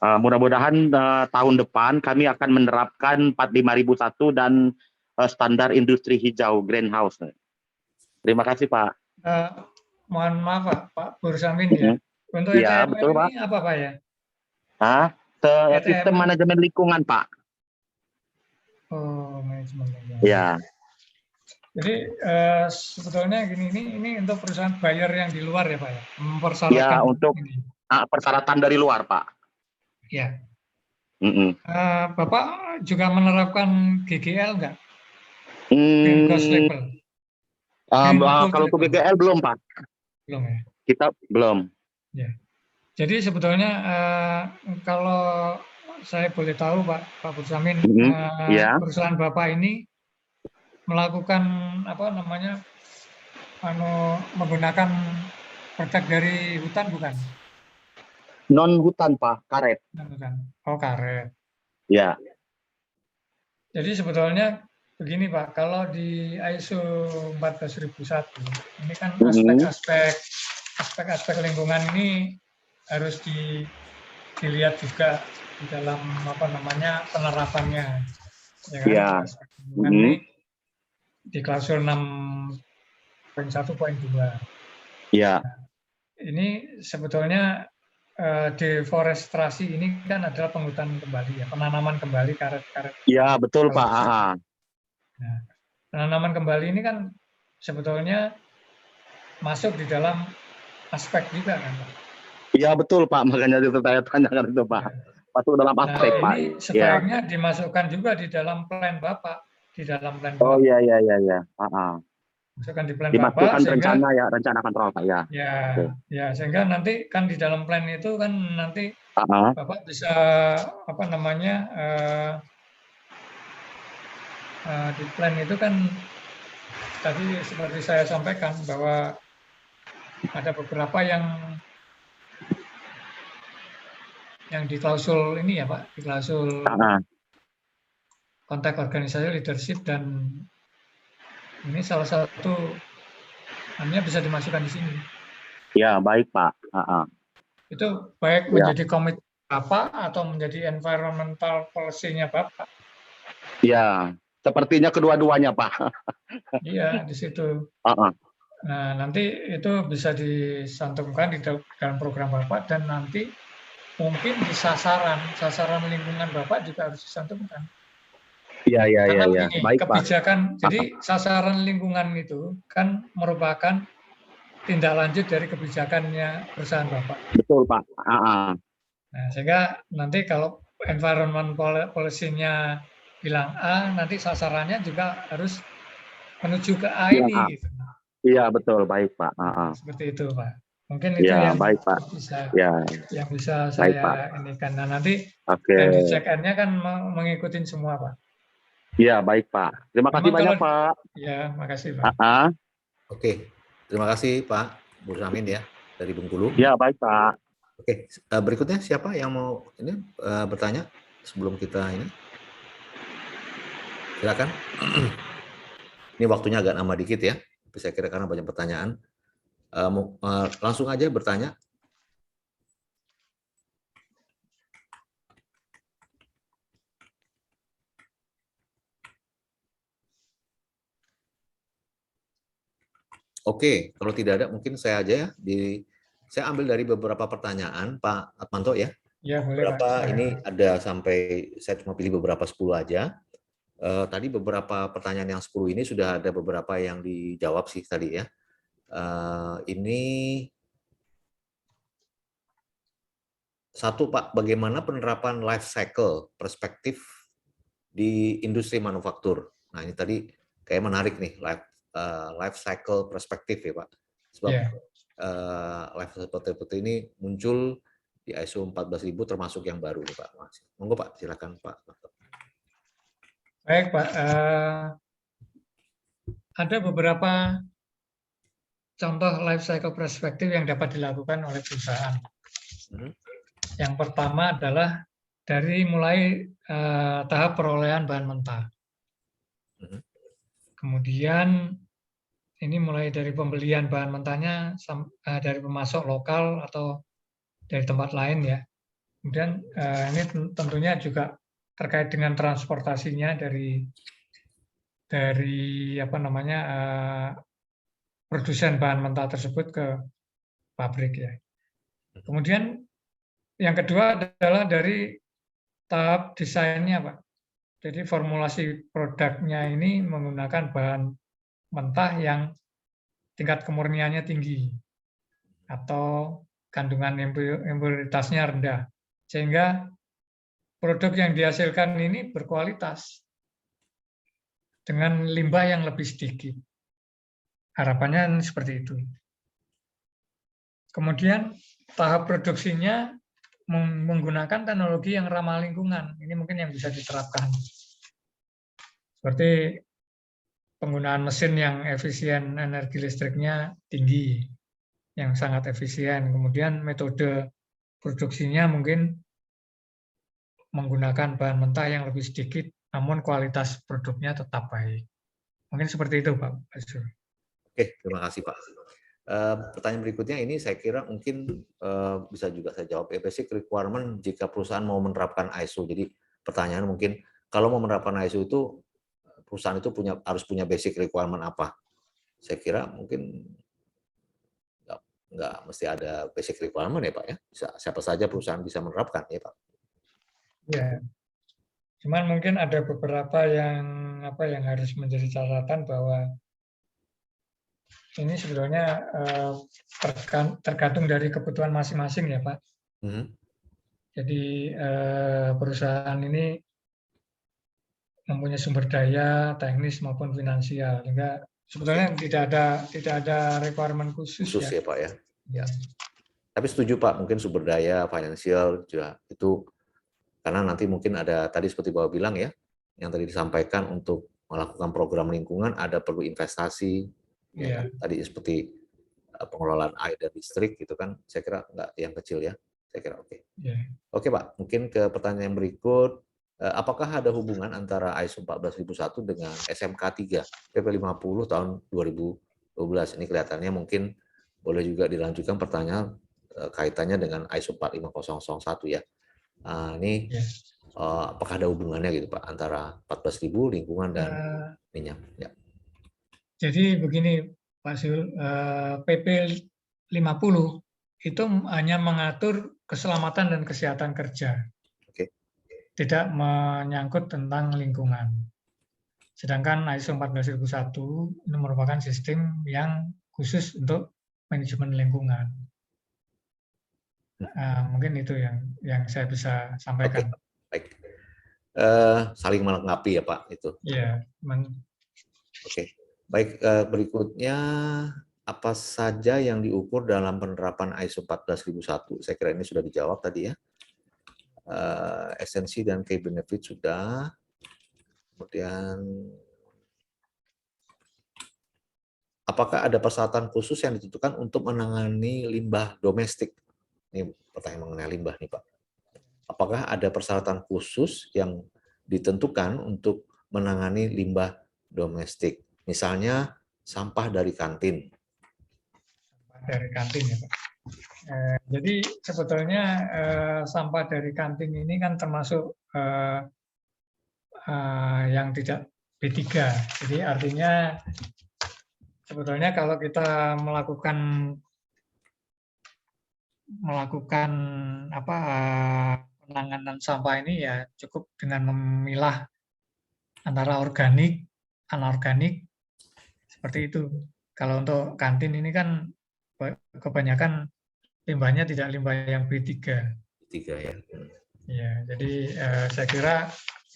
Mudah-mudahan tahun depan kami akan menerapkan 45001 dan standar industri hijau greenhouse. Terima kasih, Pak. Mohon maaf Pak Bursamin ya. Untuk Ya, ETML betul, Pak. ini apa Pak ya? Sistem manajemen lingkungan, Pak. Oh, manajemen lingkungan. Ya. Jadi sebetulnya gini, ini untuk perusahaan buyer yang di luar ya Pak ya? Mempersyaratkan Ya, untuk ini. persyaratan dari luar, Pak. Ya. Bapak juga menerapkan GGL nggak? Green Goals Label. Kalau untuk GGL belum, Pak. Belum ya? Kita belum. Ya. Jadi sebetulnya kalau saya boleh tahu Pak Bursamin, perusahaan Bapak ini melakukan menggunakan produk dari hutan bukan? Non hutan, Pak, karet. Non hutan. Oh, karet. Ya. Jadi sebetulnya begini Pak, kalau di ISO 14001 ini kan aspek-aspek lingkungan ini harus dilihat juga di dalam penerapannya. Ya kan? Ya. Aspek lingkungan ini di klausul 6.1.2. Ya. Ini sebetulnya deforestasi ini kan adalah penghutan kembali ya, penanaman kembali karet-karet. Ya, betul Pak. Nah, penanaman kembali ini kan sebetulnya masuk di dalam aspek juga kan Pak? Iya betul Pak, makanya itu saya tanyakan itu Pak. Masuk dalam aspek Pak. Ini sebaiknya dimasukkan juga di dalam plan Bapak, di dalam plan Bapak. Oh iya. Masukkan di plan dimasukkan Bapak rencana kontrol Pak ya. Ya, sehingga nanti kan di dalam plan itu kan nanti Bapak bisa di plan itu kan tadi seperti saya sampaikan bahwa ada beberapa yang di klausul ini ya Pak, di klausul kontak organisasi leadership, dan ini salah satu namanya bisa dimasukkan di sini. Ya, baik Pak. Itu baik menjadi komit Bapak atau menjadi environmental policy-nya Bapak. Ya, sepertinya kedua-duanya Pak. Iya, di situ. Nah, nanti itu bisa disantumkan di dalam program Bapak, dan nanti mungkin di sasaran lingkungan Bapak juga harus disantumkan. Iya. Begini, baik kebijakan, Pak. jadi sasaran lingkungan itu kan merupakan tindak lanjut dari kebijakannya perusahaan Bapak. Betul Pak. Nah, sehingga nanti kalau environment policy-nya bilang A, nanti sasarannya juga harus menuju ke A ini. Gitu. Iya betul, baik Pak. Seperti itu Pak. Mungkin itu Ya, yang baik Pak. bisa Ya, bisa baik Pak. saya ini kan. Nah, nanti Oke. yang di check nya kan mengikuti semua, Pak. Ya, baik Pak. Terima kasih Memang banyak kalau Pak. ya, makasih, Pak. Oke, terima kasih Pak Bursamin ya dari Bengkulu. Ya, baik Pak. Oke, berikutnya siapa yang mau ini bertanya sebelum kita ini? Silakan. Ini waktunya agak lama dikit ya, tapi saya kira karena banyak pertanyaan. Langsung aja bertanya. Oke, kalau tidak ada mungkin saya aja ya. Saya ambil dari beberapa pertanyaan Pak Atmanto ya. Ya, boleh, Pak. Beberapa ini ada sampai saya cuma pilih beberapa 10 aja. Tadi beberapa pertanyaan yang 10 ini sudah ada beberapa yang dijawab sih tadi ya. Ini satu Pak, bagaimana penerapan life cycle perspektif di industri manufaktur? Nah ini tadi kayak menarik nih life cycle perspektif ya Pak. Sebab life cycle perspektif ini muncul di ISO 14000 termasuk yang baru nih Pak. Monggo Pak, silakan Pak. Baik, Pak. Ada beberapa contoh life cycle perspektif yang dapat dilakukan oleh perusahaan. Yang pertama adalah dari mulai tahap perolehan bahan mentah. Kemudian ini mulai dari pembelian bahan mentahnya dari pemasok lokal atau dari tempat lain ya. Kemudian ini tentunya juga terkait dengan transportasinya dari apa namanya produsen bahan mentah tersebut ke pabrik ya. Kemudian yang kedua adalah dari tahap desainnya, Pak. Jadi formulasi produknya ini menggunakan bahan mentah yang tingkat kemurniannya tinggi atau kandungan impuritasnya rendah, sehingga produk yang dihasilkan ini berkualitas dengan limbah yang lebih sedikit. Harapannya seperti itu. Kemudian tahap produksinya menggunakan teknologi yang ramah lingkungan. Ini mungkin yang bisa diterapkan. Seperti penggunaan mesin yang efisien energi listriknya tinggi, yang sangat efisien. Kemudian metode produksinya mungkin menggunakan bahan mentah yang lebih sedikit, namun kualitas produknya tetap baik. Mungkin seperti itu, Pak Azul. Oke, terima kasih Pak. Pertanyaan berikutnya ini saya kira mungkin bisa juga saya jawab. Basic requirement jika perusahaan mau menerapkan ISO. Jadi pertanyaan mungkin kalau mau menerapkan ISO itu perusahaan itu harus punya basic requirement apa? Saya kira mungkin nggak mesti ada basic requirement ya Pak ya. Siapa saja perusahaan bisa menerapkan ya Pak. Ya, cuman mungkin ada beberapa yang harus menjadi catatan bahwa ini sebetulnya tergantung dari kebutuhan masing-masing ya Pak. Jadi perusahaan ini mempunyai sumber daya teknis maupun finansial, sehingga sebetulnya tidak ada requirement khusus ya Pak ya. Ya. Tapi setuju Pak, mungkin sumber daya finansial juga itu karena nanti mungkin ada tadi seperti Bapak bilang ya, yang tadi disampaikan untuk melakukan program lingkungan ada perlu investasi. Ya, tadi seperti pengelolaan air dan listrik gitu kan, saya kira nggak yang kecil ya, saya kira oke. Oke Pak, mungkin ke pertanyaan yang berikut, apakah ada hubungan antara ISO 14001 dengan SMK 3 PP 50 tahun 2012? Ini kelihatannya mungkin boleh juga dilanjutkan pertanyaan kaitannya dengan ISO 45001 ya. Ini apakah ada hubungannya gitu Pak antara 14.000 lingkungan dan minyak? Ya. Jadi begini Pak Sul, PP 50 itu hanya mengatur keselamatan dan kesehatan kerja. Tidak menyangkut tentang lingkungan. Sedangkan ISO 14001 itu merupakan sistem yang khusus untuk manajemen lingkungan. Mungkin itu yang saya bisa sampaikan. Baik. Saling melengkapi ya Pak itu. Iya. Oke. Baik, berikutnya apa saja yang diukur dalam penerapan ISO 14001? Saya kira ini sudah dijawab tadi ya. Esensi dan key benefit sudah. Kemudian apakah ada persyaratan khusus yang ditentukan untuk menangani limbah domestik? Ini pertanyaan mengenai limbah nih Pak. Apakah ada persyaratan khusus yang ditentukan untuk menangani limbah domestik? Misalnya sampah dari kantin. Dari kantin ya Pak. Jadi sebetulnya sampah dari kantin ini kan termasuk yang tidak B3. Jadi artinya sebetulnya kalau kita melakukan penanganan sampah ini ya cukup dengan memilah antara organik, anorganik, seperti itu. Kalau untuk kantin ini kan kebanyakan limbahnya tidak limbah yang B3. B3 ya. Ya, jadi saya kira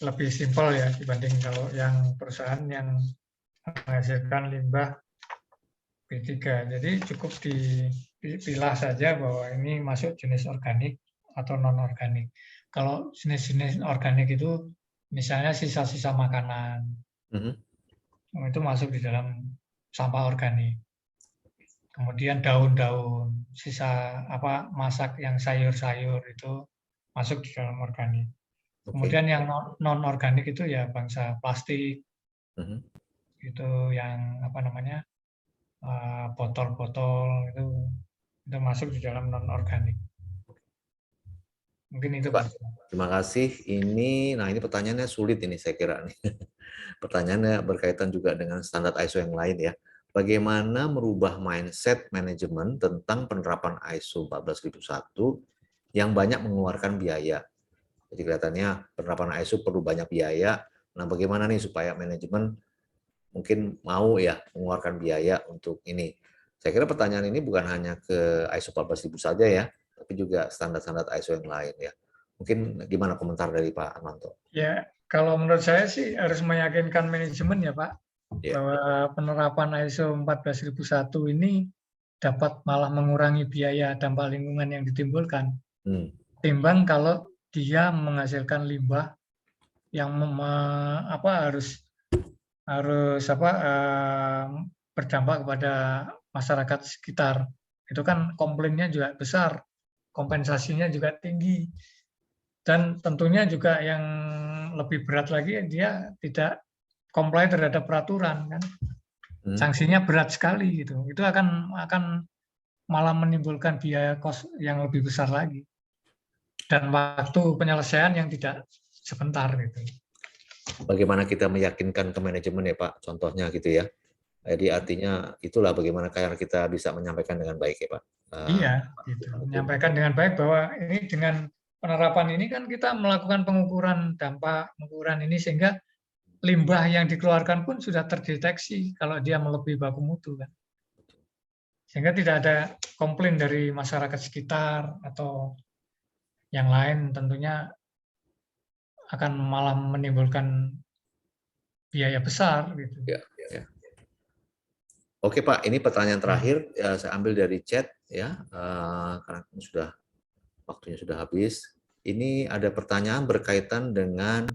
lebih simpel ya dibanding kalau yang perusahaan yang menghasilkan limbah B3. Jadi cukup dipilah saja bahwa ini masuk jenis organik atau non-organik. Kalau jenis-jenis organik itu misalnya sisa-sisa makanan, itu masuk di dalam sampah organik. Kemudian daun-daun, sisa masak yang sayur-sayur itu masuk di dalam organik. Kemudian yang non-organik itu ya bangsa plastik, itu yang botol-botol itu masuk di dalam non-organik. Mungkin itu Pak. Terima kasih. Ini pertanyaannya sulit ini saya kira nih. Pertanyaannya berkaitan juga dengan standar ISO yang lain ya. Bagaimana merubah mindset manajemen tentang penerapan ISO 14001 yang banyak mengeluarkan biaya. Jadi kelihatannya penerapan ISO perlu banyak biaya. Nah, bagaimana nih supaya manajemen mungkin mau ya mengeluarkan biaya untuk ini. Saya kira pertanyaan ini bukan hanya ke ISO 14000 saja ya, tapi juga standar-standar ISO yang lain ya. Mungkin gimana komentar dari Pak Armanto? Ya, kalau menurut saya sih harus meyakinkan manajemen ya Pak, bahwa penerapan ISO 14001 ini dapat malah mengurangi biaya dampak lingkungan yang ditimbulkan. Timbang kalau dia menghasilkan limbah yang berdampak kepada masyarakat sekitar. Itu kan komplainnya juga besar, kompensasinya juga tinggi. Dan tentunya juga yang lebih berat lagi dia tidak comply terhadap peraturan kan. Sanksinya berat sekali gitu. Itu akan malah menimbulkan biaya kos yang lebih besar lagi. Dan waktu penyelesaian yang tidak sebentar gitu. Bagaimana kita meyakinkan ke manajemen ya Pak, contohnya gitu ya. Jadi artinya itulah bagaimana kita bisa menyampaikan dengan baik ya Pak. Iya, gitu. Menyampaikan dengan baik bahwa ini dengan penerapan ini kan kita melakukan pengukuran dampak, pengukuran ini sehingga limbah yang dikeluarkan pun sudah terdeteksi kalau dia melebihi baku mutu kan. Sehingga tidak ada komplain dari masyarakat sekitar atau yang lain, tentunya akan malah menimbulkan biaya besar gitu. Ya. Oke Pak, ini pertanyaan terakhir saya ambil dari chat ya, karena waktunya sudah habis. Ini ada pertanyaan berkaitan dengan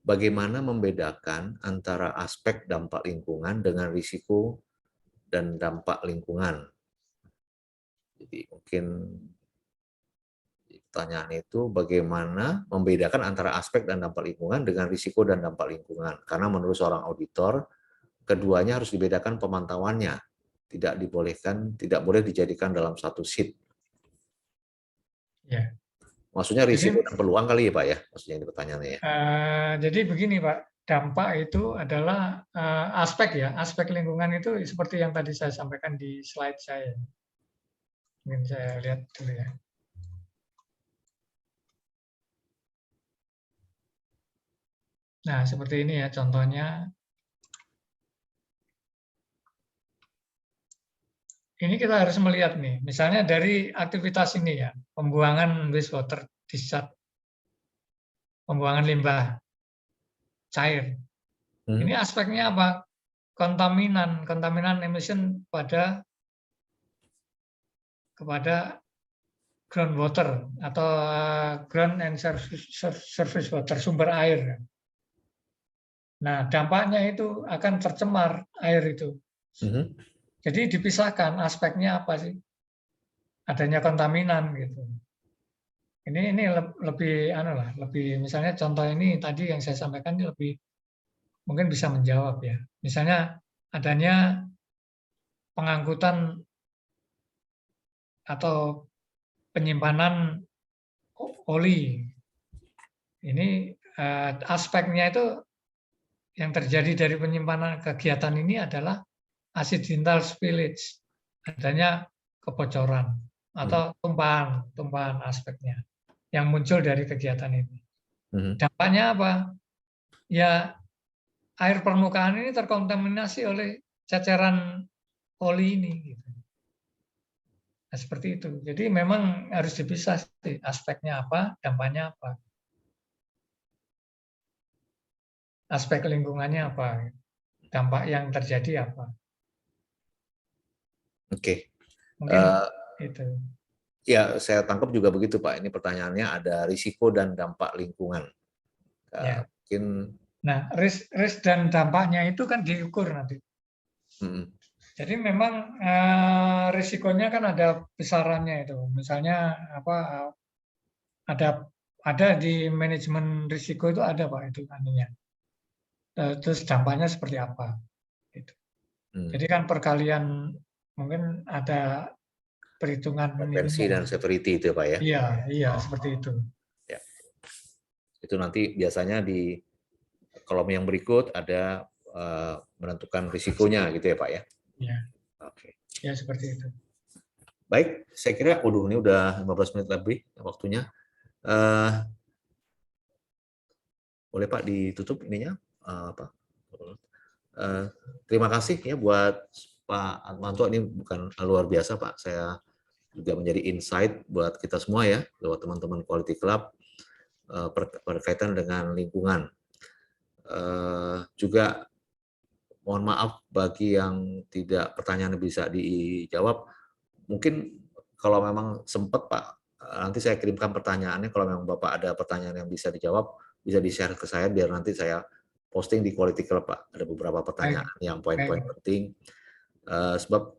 bagaimana membedakan antara aspek dampak lingkungan dengan risiko dan dampak lingkungan. Jadi mungkin pertanyaan itu bagaimana membedakan antara aspek dan dampak lingkungan dengan risiko dan dampak lingkungan. Karena menurut seorang auditor, keduanya harus dibedakan pemantauannya. Tidak boleh dijadikan dalam satu sheet. Ya. Maksudnya risiko dan peluang kali ya Pak ya? Maksudnya ini pertanyaannya ya. Jadi begini Pak, dampak itu adalah aspek lingkungan itu seperti yang tadi saya sampaikan di slide saya. Mungkin saya lihat dulu ya. Nah, seperti ini ya contohnya. Ini kita harus melihat nih, misalnya dari aktivitas ini ya, pembuangan wastewater discharge, pembuangan limbah cair. Ini aspeknya apa? Kontaminan emission pada kepada groundwater atau ground and surface water, sumber air. Nah, dampaknya itu akan tercemar air itu. Jadi dipisahkan aspeknya apa sih? Adanya kontaminan gitu. Ini lebih lebih misalnya contoh ini tadi yang saya sampaikan ini lebih mungkin bisa menjawab ya. Misalnya adanya pengangkutan atau penyimpanan oli. Ini aspeknya itu yang terjadi dari penyimpanan kegiatan ini adalah accidental spillage, adanya kebocoran atau tumpahan aspeknya yang muncul dari kegiatan ini. Dampaknya apa? Ya, air permukaan ini terkontaminasi oleh ceceran oli ini. Gitu. Nah, seperti itu. Jadi memang harus dipisah sih, aspeknya apa, dampaknya apa. Aspek lingkungannya apa, dampak yang terjadi apa. Oke. Mungkin itu. Ya, saya tangkap juga begitu, Pak. Ini pertanyaannya ada risiko dan dampak lingkungan. Ya. Mungkin. Nah, risk dan dampaknya itu kan diukur nanti. Jadi memang risikonya kan ada besarannya itu. Misalnya apa? Ada di manajemen risiko itu ada, Pak, itu nantinya. Terus dampaknya seperti apa? Gitu. Jadi kan perkalian mungkin ada perhitungan frevensi dan severity itu, Pak ya? Iya, seperti itu. Ya. Itu nanti biasanya di kolom yang berikut ada menentukan risikonya gitu ya, Pak ya? Iya. Oke. Ya, seperti itu. Baik, saya kira ini udah 15 menit lebih waktunya. Boleh Pak ditutup ininya? Terima kasih ya buat Pak Atmanto, ini bukan luar biasa Pak, saya juga menjadi insight buat kita semua ya, lewat teman-teman Quality Club berkaitan dengan lingkungan. Juga mohon maaf bagi yang tidak pertanyaan bisa dijawab, mungkin kalau memang sempat Pak, nanti saya kirimkan pertanyaannya, kalau memang Bapak ada pertanyaan yang bisa dijawab, bisa di-share ke saya biar nanti saya posting di Quality Club Pak. Ada beberapa pertanyaan yang poin-poin penting. Sebab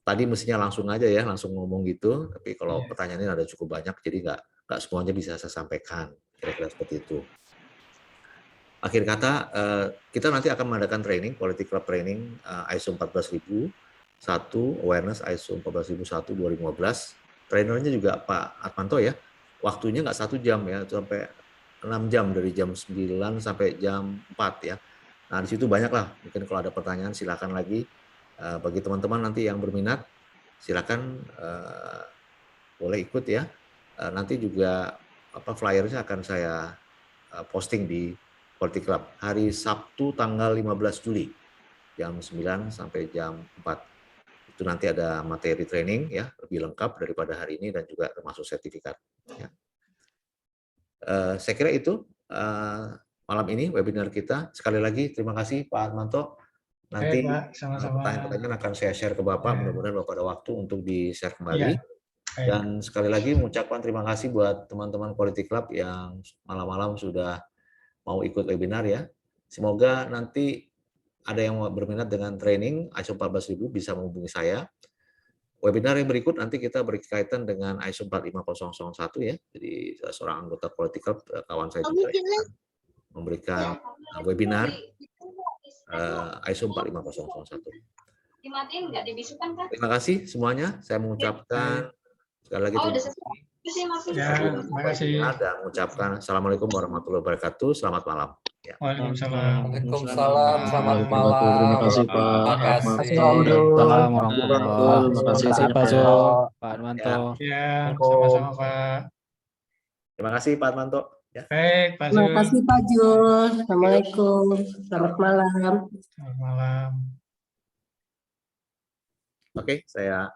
tadi mestinya langsung aja ya, langsung ngomong gitu, tapi kalau pertanyaannya ada cukup banyak, jadi nggak semuanya bisa saya sampaikan, kira-kira seperti itu. Akhir kata, kita nanti akan mengadakan training, Quality Club Training ISO 14001, Awareness ISO 14001 2015. Trainernya juga Pak Atmanto ya, waktunya nggak 1 jam ya, sampai 6 jam, dari jam 9 sampai jam 4 ya. Nah di situ banyak lah, mungkin kalau ada pertanyaan silakan lagi. Bagi teman-teman nanti yang berminat, silakan boleh ikut ya. Nanti juga flyernya akan saya posting di Quality Club hari Sabtu tanggal 15 Juli jam 9 sampai jam 4. Itu nanti ada materi training ya, lebih lengkap daripada hari ini dan juga termasuk sertifikat. Ya. Saya kira itu malam ini webinar kita. Sekali lagi terima kasih Pak Atmanto. Nanti pertanyaan-pertanyaan akan saya share ke Bapak, mudah-mudahan Bapak ada waktu untuk di-share kembali. Dan sekali lagi mengucapkan terima kasih buat teman-teman Quality Club yang malam-malam sudah mau ikut webinar ya. Semoga nanti ada yang berminat dengan training ISO 14000 bisa menghubungi saya. Webinar yang berikut nanti kita berkaitan dengan ISO 45001 ya. Jadi seorang anggota Quality Club, kawan saya juga yang memberikan webinar ISO 45001. Terima kasih semuanya. Saya mengucapkan sekali lagi terima kasih. Terima kasih. Dan mengucapkan Assalamualaikum warahmatullahi wabarakatuh. Selamat malam. Ya. Waalaikumsalam. Waalaikumsalam. Selamat malam. Terima kasih Pak. Terima kasih. Assalamualaikum warahmatullahi wabarakatuh. Terima kasih Pak Jo, Pak Atmanto. Ya, sama-sama Pak. Terima kasih Pak Atmanto. Ya. Baik, Pak Terima kasih Pak Jul. Assalamualaikum. Selamat malam. Selamat malam. Oke, saya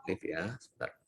leave ya. Sebentar.